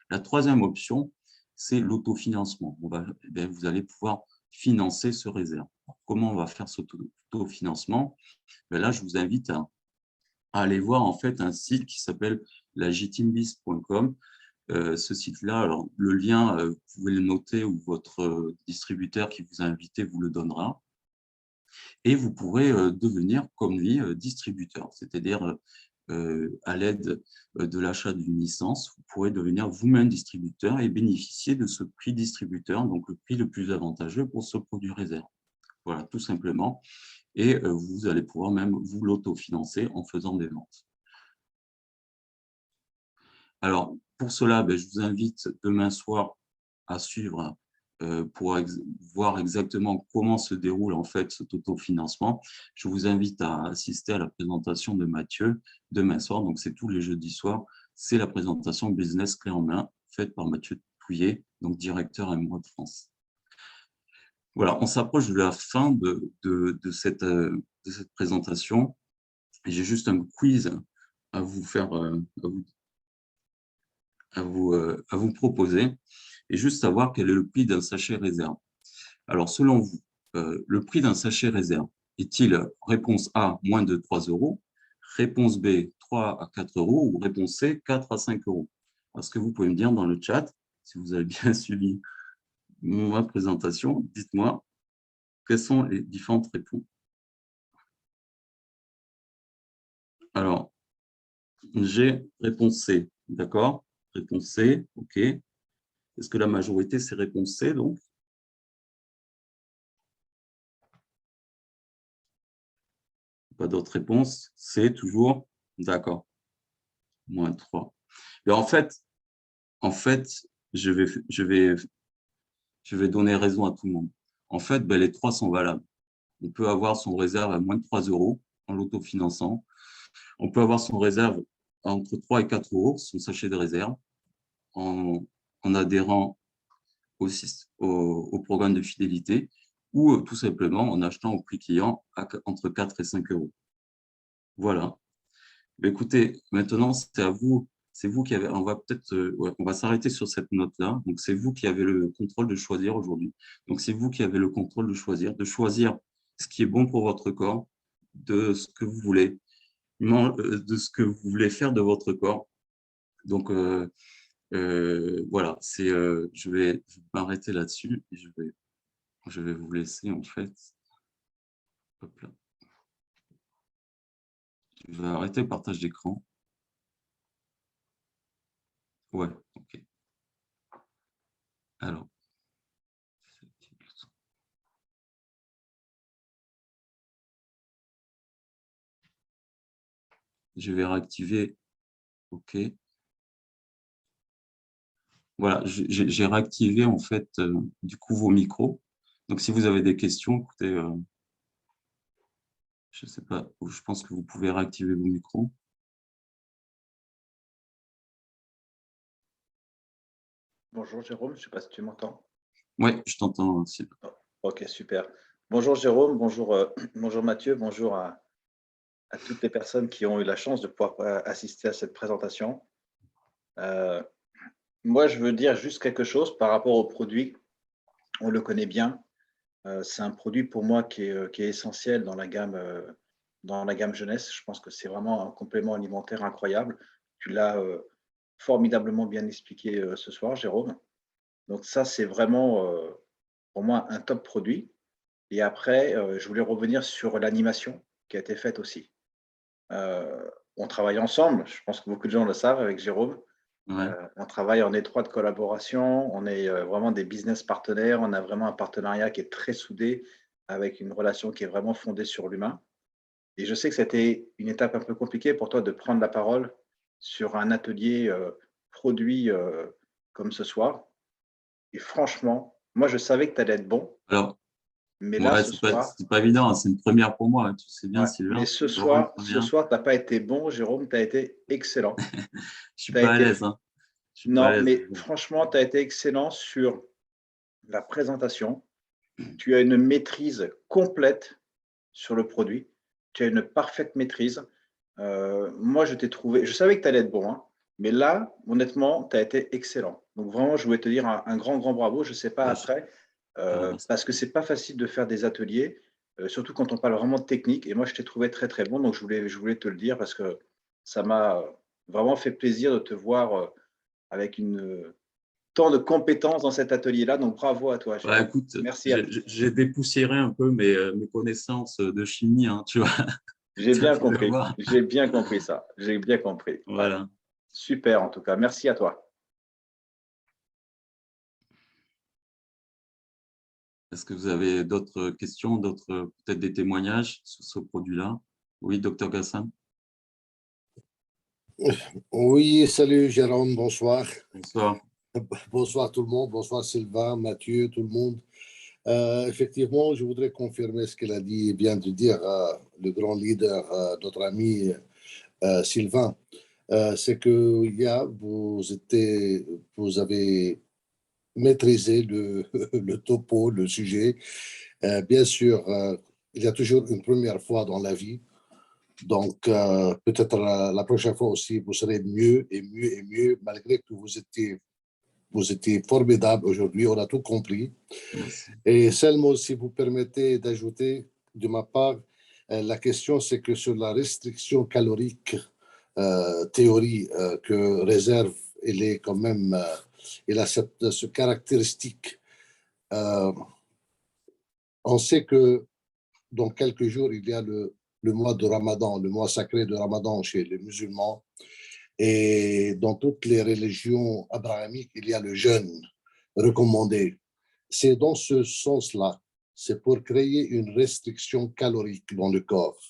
La troisième option, c'est l'autofinancement. Vous allez pouvoir financer ce réserve. Comment on va faire cet autofinancement? Là, je vous invite à aller voir en fait un site qui s'appelle legitimbis.com. Ce site-là, alors le lien, vous pouvez le noter ou votre distributeur qui vous a invité vous le donnera. Et vous pourrez devenir, comme lui, distributeur, c'est-à-dire à l'aide de l'achat d'une licence, vous pourrez devenir vous-même distributeur et bénéficier de ce prix distributeur, donc le prix le plus avantageux pour ce produit réserve. Voilà, tout simplement. Et vous allez pouvoir même vous l'autofinancer en faisant des ventes. Alors, pour cela, je vous invite demain soir à suivre pour voir exactement comment se déroule en fait cet autofinancement. Je vous invite à assister à la présentation de Mathieu demain soir. Donc, c'est tous les jeudis soirs. C'est la présentation Business Clé en main faite par Mathieu Pouillet, donc directeur MOA de France. Voilà, on s'approche de la fin de cette présentation. J'ai juste un quiz à vous faire, à vous proposer et juste savoir quel est le prix d'un sachet réserve. Alors, selon vous, le prix d'un sachet réserve est-il réponse A, moins de 3 euros, réponse B, 3 à 4 euros ou réponse C, 4 à 5 euros? Est-ce que vous pouvez me dire dans le chat, si vous avez bien suivi ma présentation, dites-moi quelles sont les différentes réponses. Alors, j'ai réponse C, d'accord? Réponse C, OK. Est-ce que la majorité, c'est réponse C, donc? Pas d'autres réponses? C, toujours? D'accord. Moins 3. Mais en fait, je vais donner raison à tout le monde. En fait, ben, les trois sont valables. On peut avoir son réserve à moins de 3 euros en l'autofinançant. On peut avoir son réserve entre 3 et 4 euros, son sachet de réserve, en adhérant au programme de fidélité ou tout simplement en achetant au prix client entre 4 et 5 euros. Voilà. Mais écoutez, maintenant, c'est à vous. C'est vous qui avez. On va peut-être, on va s'arrêter sur cette note-là. Donc, c'est vous qui avez le contrôle de choisir aujourd'hui. Donc, c'est vous qui avez le contrôle de choisir ce qui est bon pour votre corps, de ce que vous voulez, de ce que vous voulez faire de votre corps. Donc, voilà. Je vais m'arrêter là-dessus et je vais vous laisser en fait. Hop là. Je vais arrêter le partage d'écran. Ouais, ok. Alors. Je vais réactiver. OK. Voilà, j'ai réactivé en fait du coup vos micros. Donc, si vous avez des questions, écoutez, je ne sais pas, je pense que vous pouvez réactiver vos micros.
Bonjour Jérôme, je ne sais pas si tu m'entends.
Oui, je t'entends aussi.
Ok, super. Bonjour Jérôme, bonjour, bonjour Mathieu, bonjour à toutes les personnes qui ont eu la chance de pouvoir assister à cette présentation. Moi, je veux dire juste quelque chose par rapport au produit. On le connaît bien. C'est un produit pour moi qui est essentiel dans la gamme jeunesse. Je pense que c'est vraiment un complément alimentaire incroyable. Tu l'as formidablement bien expliqué ce soir, Jérôme. Donc ça, c'est vraiment pour moi un top produit. Et après, je voulais revenir sur l'animation qui a été faite aussi. On travaille ensemble, je pense que beaucoup de gens le savent avec Jérôme.
Ouais.
On travaille en étroite collaboration, on est vraiment des business partenaires, on a vraiment un partenariat qui est très soudé avec une relation qui est vraiment fondée sur l'humain. Et je sais que c'était une étape un peu compliquée pour toi de prendre la parole sur un atelier produit comme ce soir. Et franchement, moi, je savais que tu allais être bon.
Alors,
mais là,
ouais,
ce soir,
c'est pas évident, hein, c'est une première pour moi, tu sais bien,
ouais,
Sylvain.
mais ce soir, tu n'as pas été bon, Jérôme, tu as été excellent.
Je suis pas à l'aise. Hein.
Non, mais franchement, tu as été excellent sur la présentation. Tu as une maîtrise complète sur le produit. Tu as une parfaite maîtrise. Moi, je t'ai trouvé, je savais que tu allais être bon, hein, mais là, honnêtement, tu as été excellent. Donc vraiment, je voulais te dire un grand, grand bravo. Je ne sais pas après, parce que ce n'est pas facile de faire des ateliers, surtout quand on parle vraiment de technique. Et moi, je t'ai trouvé très, très bon. Donc, je voulais te le dire parce que ça m'a vraiment fait plaisir de te voir avec tant de compétences dans cet atelier-là. Donc, bravo à toi.
Bah, écoute,
merci.
J'ai dépoussiéré un peu mes connaissances de chimie, hein, tu vois.
J'ai bien compris. J'ai bien compris ça. J'ai bien compris.
Voilà.
Ouais. Super, en tout cas. Merci à toi.
Est-ce que vous avez d'autres questions, peut-être des témoignages sur ce produit-là? Oui, docteur Gassan.
Oui, salut Jérôme, bonsoir.
Bonsoir.
Bonsoir tout le monde, bonsoir Sylvain, Mathieu, tout le monde. Effectivement, je voudrais confirmer ce qu'il vient de dire le grand leader, notre ami Sylvain. C'est que vous avez maîtrisé le topo, le sujet. Bien sûr, il y a toujours une première fois dans la vie. Donc, peut-être la prochaine fois aussi, vous serez mieux et mieux et mieux, malgré que vous étiez Vous étiez formidable aujourd'hui, on a tout compris.
Merci.
Et seulement, si vous permettez d'ajouter de ma part, la question, c'est que sur la restriction calorique, théorie que réserve, elle est quand même, elle a ce caractéristique. On sait que dans quelques jours, il y a le mois de Ramadan, le mois sacré de Ramadan chez les musulmans. Et dans toutes les religions abrahamiques, il y a le jeûne recommandé. C'est dans ce sens-là. C'est pour créer une restriction calorique dans le corps.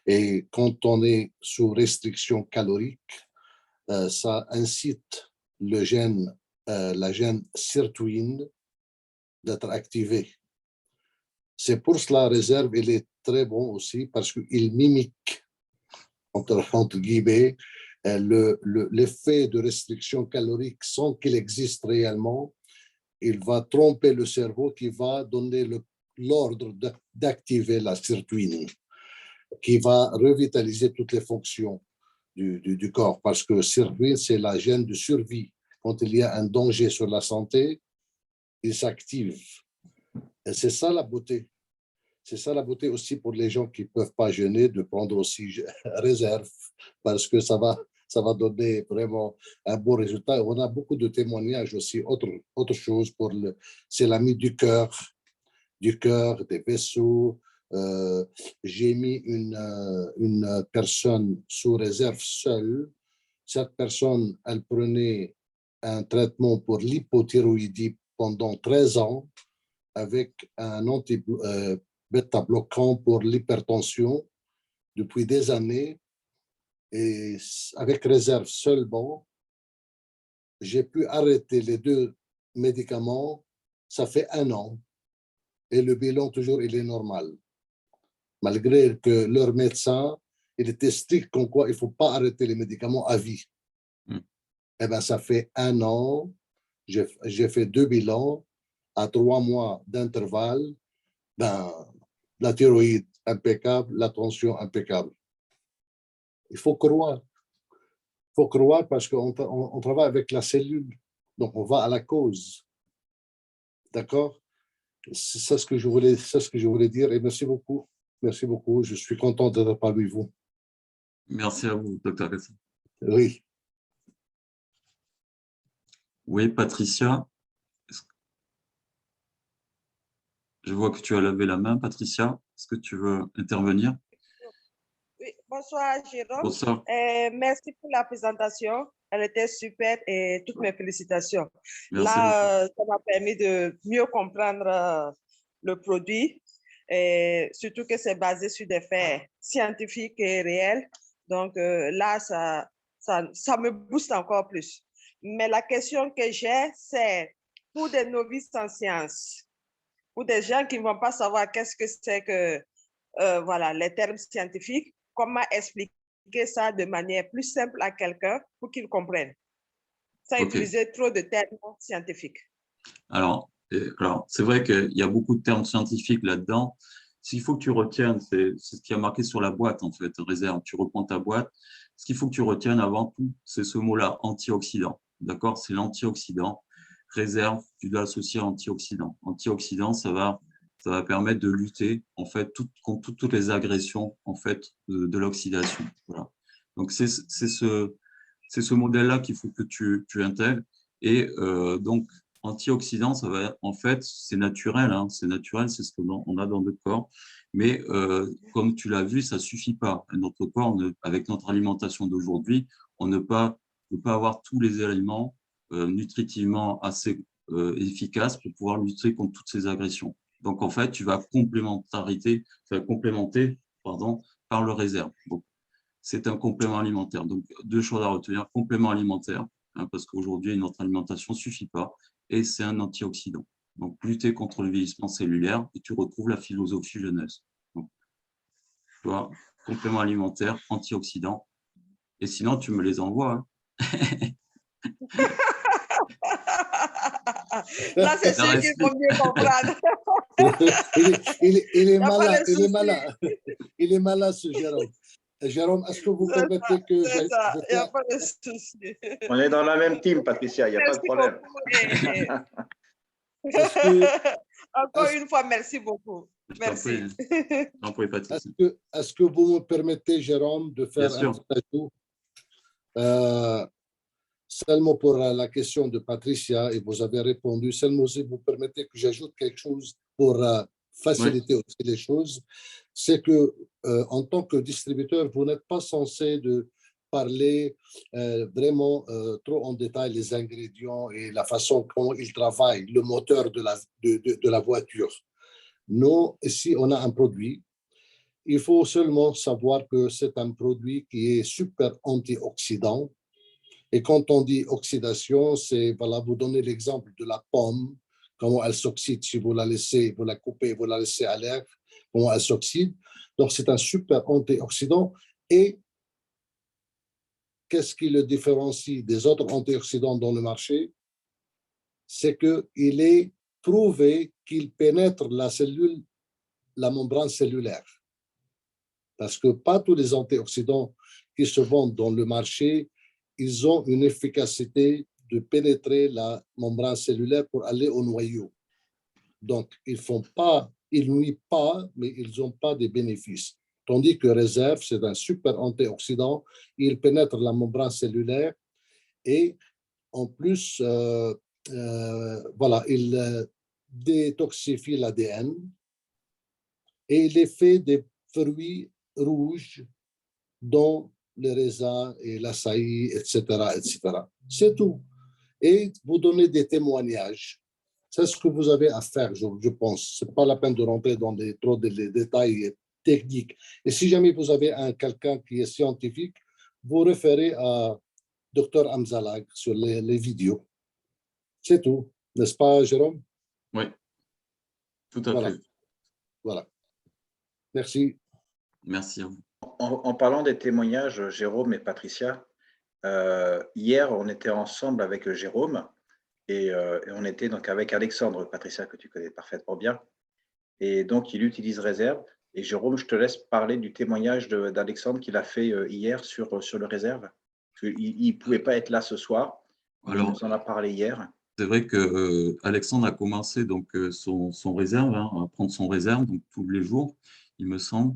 Et quand on est sous restriction calorique, ça incite le gène, la gène sirtuine d'être activé. C'est pour cela, réserve, il est très bon aussi parce qu'il mimique, entre guillemets, l'effet de restriction calorique sans qu'il existe réellement. Il va tromper le cerveau qui va donner l'ordre d'activer la sirtuine, qui va revitaliser toutes les fonctions du corps, parce que sirtuine, c'est la gène de survie. Quand il y a un danger sur la santé, il s'active. Et c'est ça la beauté. C'est ça la beauté aussi pour les gens qui ne peuvent pas jeûner, de prendre aussi réserve, parce que ça va donner vraiment un bon résultat. On a beaucoup de témoignages aussi. Autre chose, c'est l'ami du cœur, des vaisseaux. J'ai mis une personne sous réserve seule. Cette personne, elle prenait un traitement pour l'hypothyroïdie pendant 13 ans avec un bêta-bloquant pour l'hypertension depuis des années. Et avec réserve seulement, j'ai pu arrêter les 2 médicaments. Ça fait 1 an. Et le bilan, toujours, il est normal. Malgré que leur médecin, il était strict comme quoi il ne faut pas arrêter les médicaments à vie. Eh bien, ça fait 1 an. J'ai fait 2 bilans à 3 mois d'intervalle. Ben, la thyroïde impeccable, la tension impeccable. Il faut croire. Il faut croire parce qu'on travaille avec la cellule. Donc, on va à la cause. D'accord? C'est ce que je voulais dire. Et merci beaucoup. Merci beaucoup. Je suis content d'être parmi vous.
Merci à vous, Dr. Kassim.
Oui.
Oui, Patricia. Je vois que tu as levé la main, Patricia. Est-ce que tu veux intervenir?
Oui, bonsoir Jérôme.
Bonsoir.
Merci pour la présentation. Elle était super et toutes mes félicitations.
Merci
Là, ça m'a permis de mieux comprendre le produit, et surtout que c'est basé sur des faits scientifiques et réels. Donc là, ça me booste encore plus. Mais la question que j'ai, c'est pour des novices en sciences, pour des gens qui ne vont pas savoir qu'est-ce que c'est que voilà, les termes scientifiques, comment expliquer ça de manière plus simple à quelqu'un pour qu'il comprenne, sans utiliser trop de termes scientifiques.
Alors c'est vrai qu'il y a beaucoup de termes scientifiques là-dedans. Ce qu'il faut que tu retiennes, c'est ce qui a marqué sur la boîte, en fait, réserve. Tu reprends ta boîte. Ce qu'il faut que tu retiennes avant tout, c'est ce mot-là, antioxydant. D'accord? C'est l'antioxydant. Réserve, tu dois associer antioxydant. Antioxydant, ça va permettre de lutter en fait contre toutes les agressions en fait de l'oxydation. Voilà. Donc c'est ce modèle-là qu'il faut que tu intègres. Et donc antioxydant, ça va en fait c'est naturel, hein, c'est ce que on a dans notre corps. Mais comme tu l'as vu, ça suffit pas. Notre corps, avec notre alimentation d'aujourd'hui, on ne peut pas avoir tous les éléments nutritivement assez efficaces pour pouvoir lutter contre toutes ces agressions. Donc, en fait, tu vas complémenter par le réserve. Donc, c'est un complément alimentaire. Donc, 2 choses à retenir. Complément alimentaire, hein, parce qu'aujourd'hui, notre alimentation ne suffit pas, et c'est un antioxydant. Donc, lutter contre le vieillissement cellulaire, et tu retrouves la philosophie jeunesse. Donc, tu vois, complément alimentaire, antioxydant. Et sinon, tu me les envoies. Hein.
Là, c'est sûr qu'il faut mieux comprendre.
Il est malin, il est malin, ce Jérôme. Jérôme, est-ce que vous permettez que
C'est ça, il n'y a pas de souci.
On est dans la même team, Patricia, il n'y a pas de problème.
Encore une fois, merci beaucoup.
Je t'en
Merci.
prie. J'en prie, pas de souci.
Est-ce que vous me permettez, Jérôme, de faire
Bien sûr.
un petit ajout seulement pour la question de Patricia, et vous avez répondu, seulement si vous permettez que j'ajoute quelque chose pour faciliter aussi les choses, c'est que en tant que distributeur, vous n'êtes pas censé de parler vraiment trop en détail les ingrédients et la façon dont ils travaillent, le moteur de la voiture. Nous, ici, on a un produit. Il faut seulement savoir que c'est un produit qui est super antioxydant. Et quand on dit oxydation, c'est, voilà, vous donnez l'exemple de la pomme, comment elle s'oxyde si vous la laissez, vous la coupez, vous la laissez à l'air, comment elle s'oxyde. Donc, c'est un super antioxydant. Et qu'est-ce qui le différencie des autres antioxydants dans le marché? C'est qu'il est prouvé qu'il pénètre la cellule, la membrane cellulaire. Parce que pas tous les antioxydants qui se vendent dans le marché, ils ont une efficacité de pénétrer la membrane cellulaire pour aller au noyau. Donc, ils nuisent pas, mais ils n'ont pas de bénéfices. Tandis que Réserve, c'est un super antioxydant, il pénètre la membrane cellulaire et en plus, voilà, il détoxifie l'ADN et il est fait des fruits rouges dont les raisins et l'açaï, etc., etc. C'est tout. Et vous donnez des témoignages. C'est ce que vous avez à faire, je pense. Ce n'est pas la peine de rentrer dans trop de détails techniques. Et si jamais vous avez quelqu'un qui est scientifique, vous référez à Dr Amzalag sur les vidéos. C'est tout. N'est-ce pas, Jérôme?
Oui, tout à fait.
Voilà. Merci.
Merci à vous.
En parlant des témoignages, Jérôme et Patricia, hier, on était ensemble avec Jérôme et on était donc avec Alexandre, Patricia, que tu connais parfaitement bien. Et donc, il utilise Réserve. Et Jérôme, je te laisse parler du témoignage d'Alexandre qu'il a fait hier sur le Réserve. Il ne pouvait pas être là ce soir. Alors, il nous en a parlé hier.
C'est vrai que Alexandre a commencé donc son Réserve, à prendre son Réserve donc tous les jours, il me semble,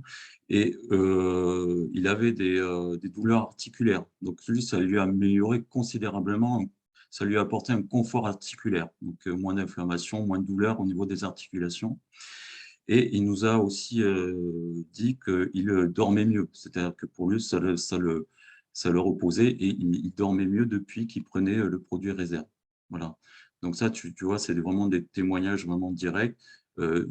et il avait des douleurs articulaires. Donc lui, ça lui a amélioré considérablement, ça lui a apporté un confort articulaire, donc moins d'inflammation, moins de douleur au niveau des articulations. Et il nous a aussi dit qu'il dormait mieux, c'est-à-dire que pour lui, ça le reposait et il dormait mieux depuis qu'il prenait le produit Réserve. Voilà. Donc ça, tu vois, c'est vraiment des témoignages vraiment directs,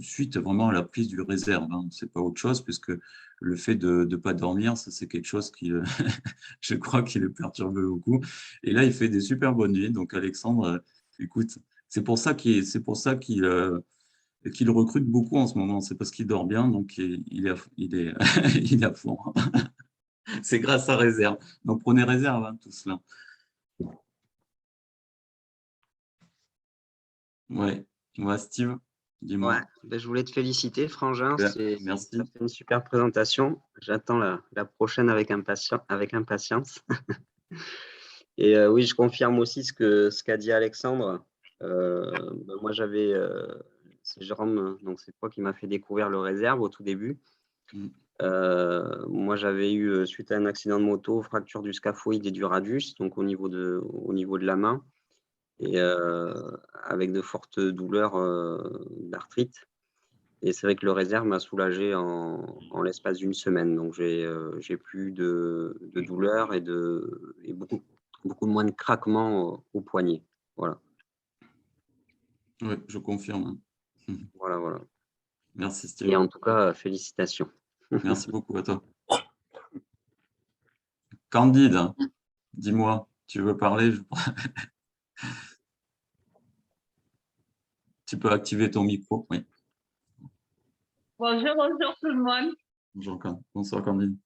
suite vraiment à la prise du Réserve. Hein. C'est pas autre chose, puisque le fait de ne pas dormir, ça c'est quelque chose qui, je crois, qui le perturbe beaucoup. Et là, il fait des super bonnes nuits. Donc Alexandre, écoute, c'est pour ça qu'il recrute beaucoup en ce moment. C'est parce qu'il dort bien, donc il est à fond. C'est grâce à Réserve. Donc prenez Réserve, hein, tout cela. Ouais, Steve, dis-moi.
Ouais, ben, je voulais te féliciter, Frangin.
Merci.
Ça fait une super présentation. J'attends la prochaine avec impatience. Et oui, je confirme aussi ce qu'a dit Alexandre. Ben, moi, c'est Jérôme, donc c'est toi qui m'as fait découvrir le Réserve au tout début. Moi, j'avais eu, suite à un accident de moto, fracture du scaphoïde et du radius, donc au niveau de la main. Et avec de fortes douleurs d'arthrite. Et c'est vrai que le Réserve m'a soulagé en l'espace d'une semaine. Donc, j'ai plus de douleurs et beaucoup moins de craquements au poignet. Voilà.
Oui, je confirme.
Voilà.
Merci, Steve.
Et en tout cas, félicitations.
Merci beaucoup à toi. Candide, dis-moi, tu veux parler? Tu peux activer ton micro, oui.
Bonjour tout le monde.
Bonsoir Candide.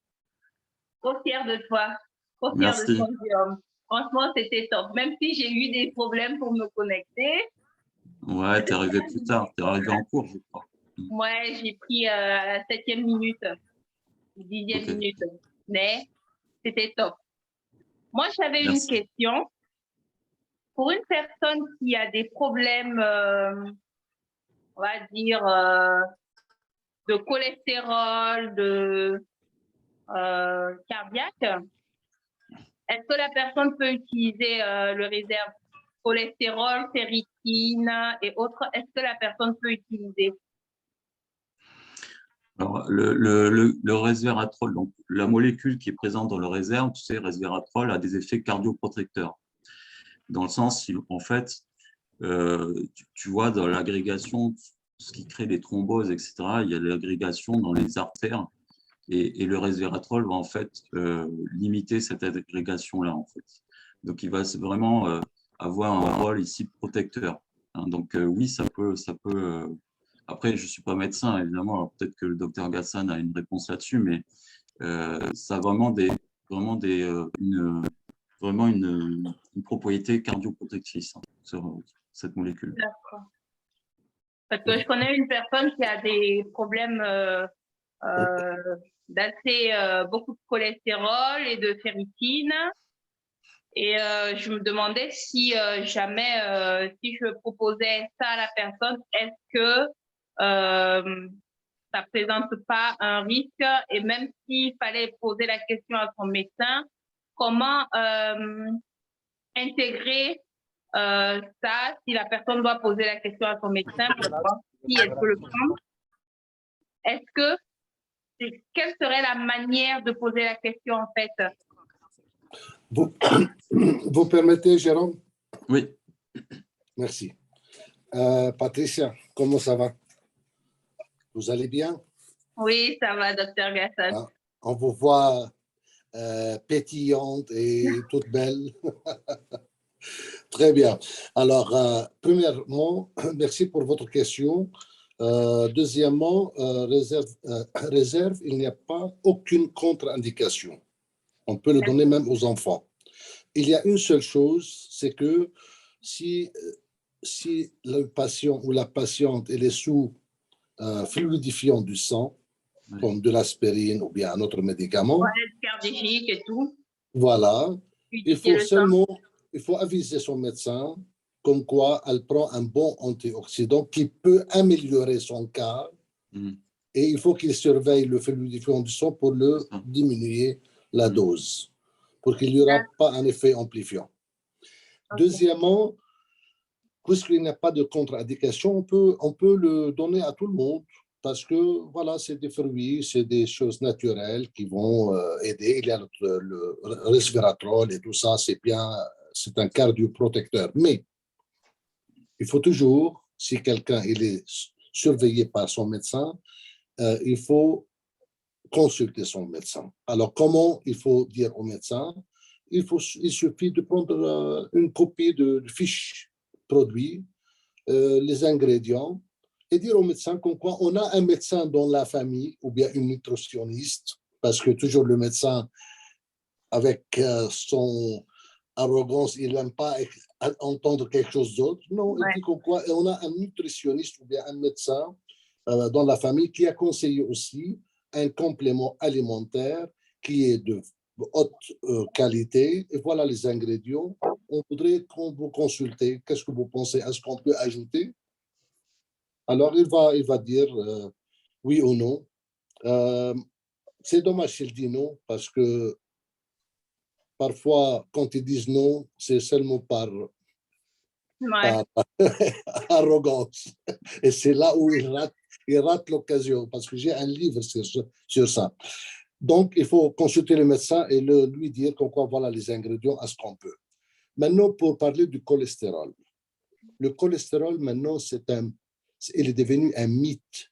Trop fière de toi. Trop fière de toi, Guillaume. Franchement, c'était top. Même si j'ai eu des problèmes pour me connecter.
Ouais, t'es arrivé plus tard. T'es arrivé en cours, je crois.
Ouais, j'ai pris à la 7e minute. 10e minute. mais c'était top. Moi, j'avais une question. Pour une personne qui a des problèmes, on va dire, de cholestérol, cardiaque, est-ce que la personne peut utiliser le réserve cholestérol, ferritine et autres? Est-ce que la personne peut utiliser?
Alors, le resveratrol, donc la molécule qui est présente dans le réserve, tu sais, resveratrol a des effets cardioprotecteurs. Dans le sens, en fait, tu vois, dans l'agrégation, ce qui crée des thromboses, etc., il y a l'agrégation dans les artères et le resveratrol va en fait limiter cette agrégation-là, en fait. Donc, il va vraiment avoir un rôle ici protecteur. Hein. Donc, oui, ça peut après, je ne suis pas médecin, évidemment, alors peut-être que le docteur Gassan a une réponse là-dessus, mais ça a vraiment une propriété cardioprotectrice, hein, sur cette molécule.
D'accord. Parce que je connais une personne qui a des problèmes beaucoup de cholestérol et de ferritine. Et je me demandais si jamais, si je proposais ça à la personne, est-ce que ça ne présente pas un risque? Et même s'il fallait poser la question à son médecin, comment intégrer ça, si la personne doit poser la question à son médecin pour voir si elle peut le prendre? Quelle serait la manière de poser la question en fait?
Vous permettez, Jérôme?
Oui.
Merci. Patricia, comment ça va? Vous allez bien?
Oui, ça va, docteur Gassan.
On vous voit pétillante et toute belle. Très bien. Alors, premièrement, merci pour votre question. Deuxièmement, réserve, il n'y a pas aucune contre-indication. On peut le donner même aux enfants. Il y a une seule chose, c'est que si le patient ou la patiente elle est sous fluidifiant du sang, comme de l'aspirine ou bien un autre médicament,
cardiaque et tout.
Voilà, il faut aviser son médecin comme quoi elle prend un bon antioxydant qui peut améliorer son cas et il faut qu'il surveille le fluidifiant du sang pour le diminuer la dose, pour qu'il n'y aura pas un effet amplifiant. Deuxièmement, puisqu'il n'y a pas de contre-indication, on peut le donner à tout le monde parce que voilà, c'est des fruits, c'est des choses naturelles qui vont aider. Il y a le resveratrol et tout ça, c'est bien, c'est un cardioprotecteur. Mais il faut toujours, si quelqu'un est surveillé par son médecin, il faut consulter son médecin. Alors, comment il faut dire au médecin? Il suffit de prendre une copie de fiche produit, les ingrédients, et dire au médecin comme quoi on a un médecin dans la famille ou bien une nutritionniste, parce que toujours le médecin, avec son arrogance, il n'aime pas entendre quelque chose d'autre. Non, il dit comme quoi on a un nutritionniste ou bien un médecin dans la famille qui a conseillé aussi un complément alimentaire qui est de haute qualité. Et voilà les ingrédients. On voudrait qu'on vous consulte. Qu'est-ce que vous pensez? Est-ce qu'on peut ajouter? Alors, il va dire oui ou non. C'est dommage s'il dit non, parce que parfois, quand ils disent non, c'est seulement par arrogance. Et c'est là où il rate l'occasion, parce que j'ai un livre sur ça. Donc, il faut consulter le médecin et lui dire quoi, voilà les ingrédients à ce qu'on peut. Maintenant, pour parler du cholestérol. Le cholestérol, maintenant, il est devenu un mythe.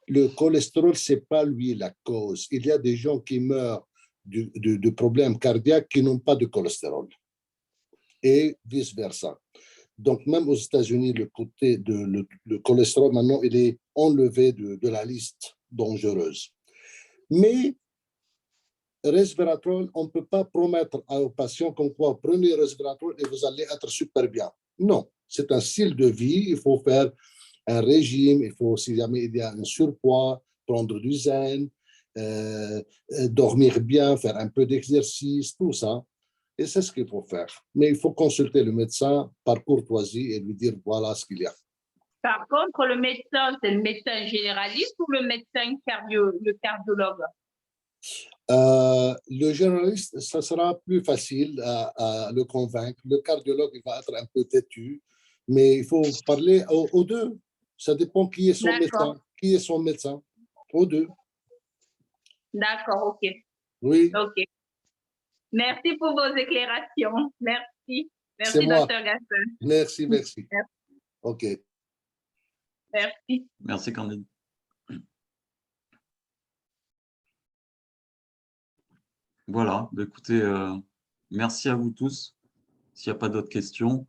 Le cholestérol, ce n'est pas lui la cause. Il y a des gens qui meurent de problèmes cardiaques qui n'ont pas de cholestérol. Et vice-versa. Donc, même aux États-Unis, le cholestérol, maintenant, il est enlevé de la liste dangereuse. Mais resveratrol, on ne peut pas promettre aux patients comme quoi prenez resveratrol et vous allez être super bien. Non, c'est un style de vie. Il faut faire un régime. Il faut, si jamais il y a un surpoids, prendre du zen. dormir bien, faire un peu d'exercice, tout ça. Et c'est ce qu'il faut faire. Mais il faut consulter le médecin par courtoisie et lui dire voilà ce qu'il y a.
Par contre, le médecin, c'est le médecin généraliste ou le médecin le cardiologue?
Le généraliste, ça sera plus facile à le convaincre. Le cardiologue, il va être un peu têtu, mais il faut parler aux deux. Ça dépend qui est son médecin. Qui est son médecin? Aux deux.
D'accord, ok.
Oui.
Ok. Merci pour vos éclairations. Merci.
C'est
Merci,
moi.
Dr. Gaston.
Merci.
Merci.
OK.
Merci.
Merci, Candide. Voilà, bah, écoutez, merci à vous tous. S'il n'y a pas d'autres questions,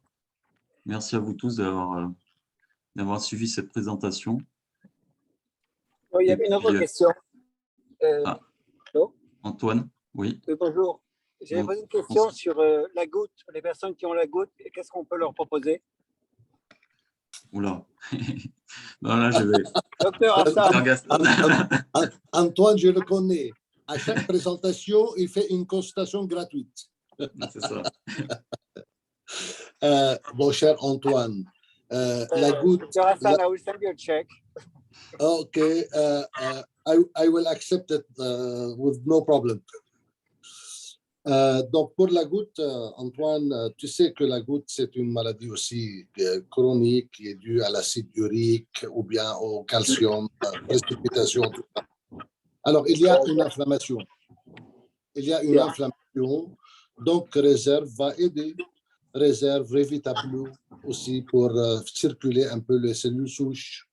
merci à vous tous d'avoir suivi cette présentation.
Oh, il y avait une autre question.
Antoine, oui.
Bonjour. J'avais posé une question sur la goutte, les personnes qui ont la goutte, et qu'est-ce qu'on peut leur proposer?
Oula. Non, là, je vais.
Docteur Hassan.
Antoine, je le connais. À chaque présentation, il fait une consultation gratuite.
C'est ça.
Mon cher Antoine, la goutte.
Dr. Hassan, I will send you a check.
Okay, I will accept it with no problem. Donc, pour la goutte, Antoine, tu sais que la goutte, c'est une maladie aussi chronique qui est due à l'acide urique ou bien au calcium, précipitation, tout ça. Alors, il y a une inflammation. Il y a une inflammation, donc réserve va aider. Réserve, Revita-Blue aussi pour circuler un peu les cellules souches.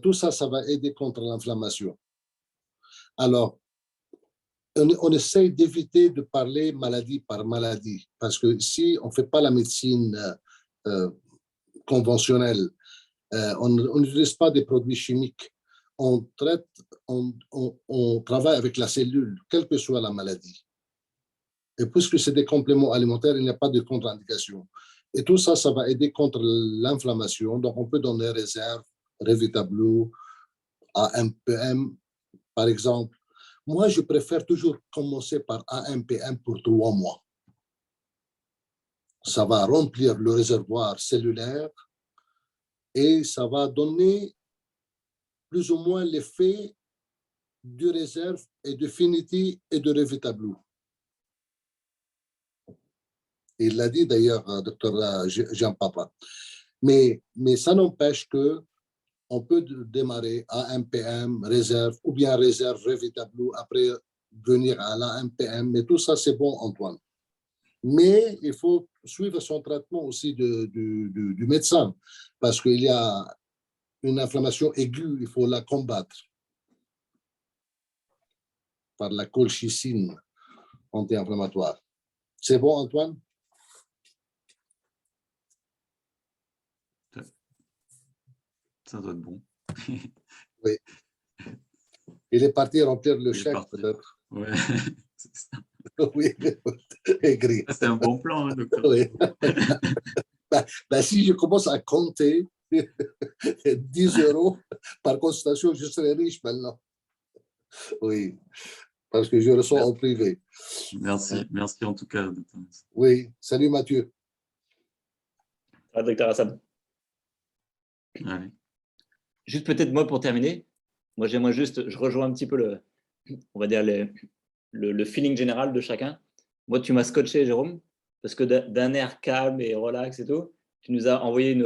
Tout ça, ça va aider contre l'inflammation. Alors, on essaie d'éviter de parler maladie par maladie, parce que si on ne fait pas la médecine conventionnelle, on n'utilise pas des produits chimiques, on traite, on travaille avec la cellule, quelle que soit la maladie. Et puisque c'est des compléments alimentaires, il n'y a pas de contre-indication. Et tout ça, ça va aider contre l'inflammation. Donc, on peut donner réserve, Revita-Blue, AMPM, par exemple. Moi, je préfère toujours commencer par AMPM pour 3 mois. Ça va remplir le réservoir cellulaire et ça va donner plus ou moins l'effet de réserve et de Finity et de Revita-Blue. Il l'a dit d'ailleurs, docteur Jean-Papa. Mais ça n'empêche que on peut démarrer AMPM, réserve, ou bien réserve, Revita-Blue, après venir à l'AMPM. Mais tout ça, c'est bon, Antoine. Mais il faut suivre son traitement aussi du médecin, parce qu'il y a une inflammation aiguë, il faut la combattre par la colchicine anti-inflammatoire. C'est bon, Antoine?
Ça doit être bon.
Oui. Il est parti remplir le chèque, peut-être.
Oui, c'est ça.
Oui, aigri.
C'est un bon plan, hein, docteur.
Oui. Si je commence à compter 10 € par consultation, je serai riche maintenant. Oui, parce que je ressens en privé.
Merci en tout cas, docteur.
Oui, salut Mathieu.
Docteur Hassan.
Allez.
Juste peut-être moi pour terminer, moi j'aimerais juste, je rejoins un petit peu on va dire le feeling général de chacun. Moi tu m'as scotché, Jérôme, parce que d'un air calme et relax et tout, tu nous as envoyé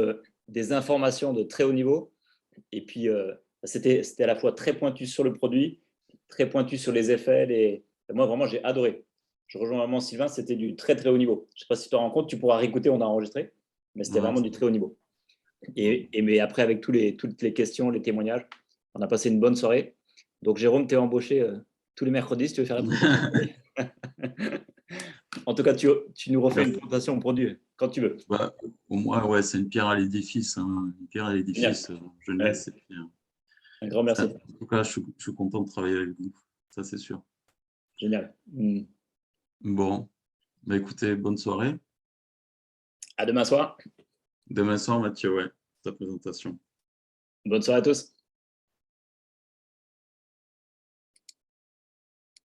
des informations de très haut niveau. Et puis c'était à la fois très pointu sur le produit, très pointu sur les effets. Moi vraiment j'ai adoré. Je rejoins vraiment Sylvain, c'était du très très haut niveau. Je ne sais pas si tu te rends compte, tu pourras réécouter, on a enregistré, mais c'était vraiment du très haut niveau. Mais après, avec toutes les questions, les témoignages, on a passé une bonne soirée. Donc, Jérôme, tu es embauché tous les mercredis si tu veux faire la présentation. En tout cas, tu nous refais une présentation au produit quand tu veux.
Bah, au moins, ouais, c'est une pierre à l'édifice. Hein. Une pierre à l'édifice jeunesse.
Ouais. Un grand merci.
En tout cas, je suis content de travailler avec vous. Ça, c'est sûr.
Génial.
Bon, bah, écoutez, bonne soirée.
À demain soir.
Demain soir, Mathieu, ouais, ta présentation.
Bonne soirée à tous.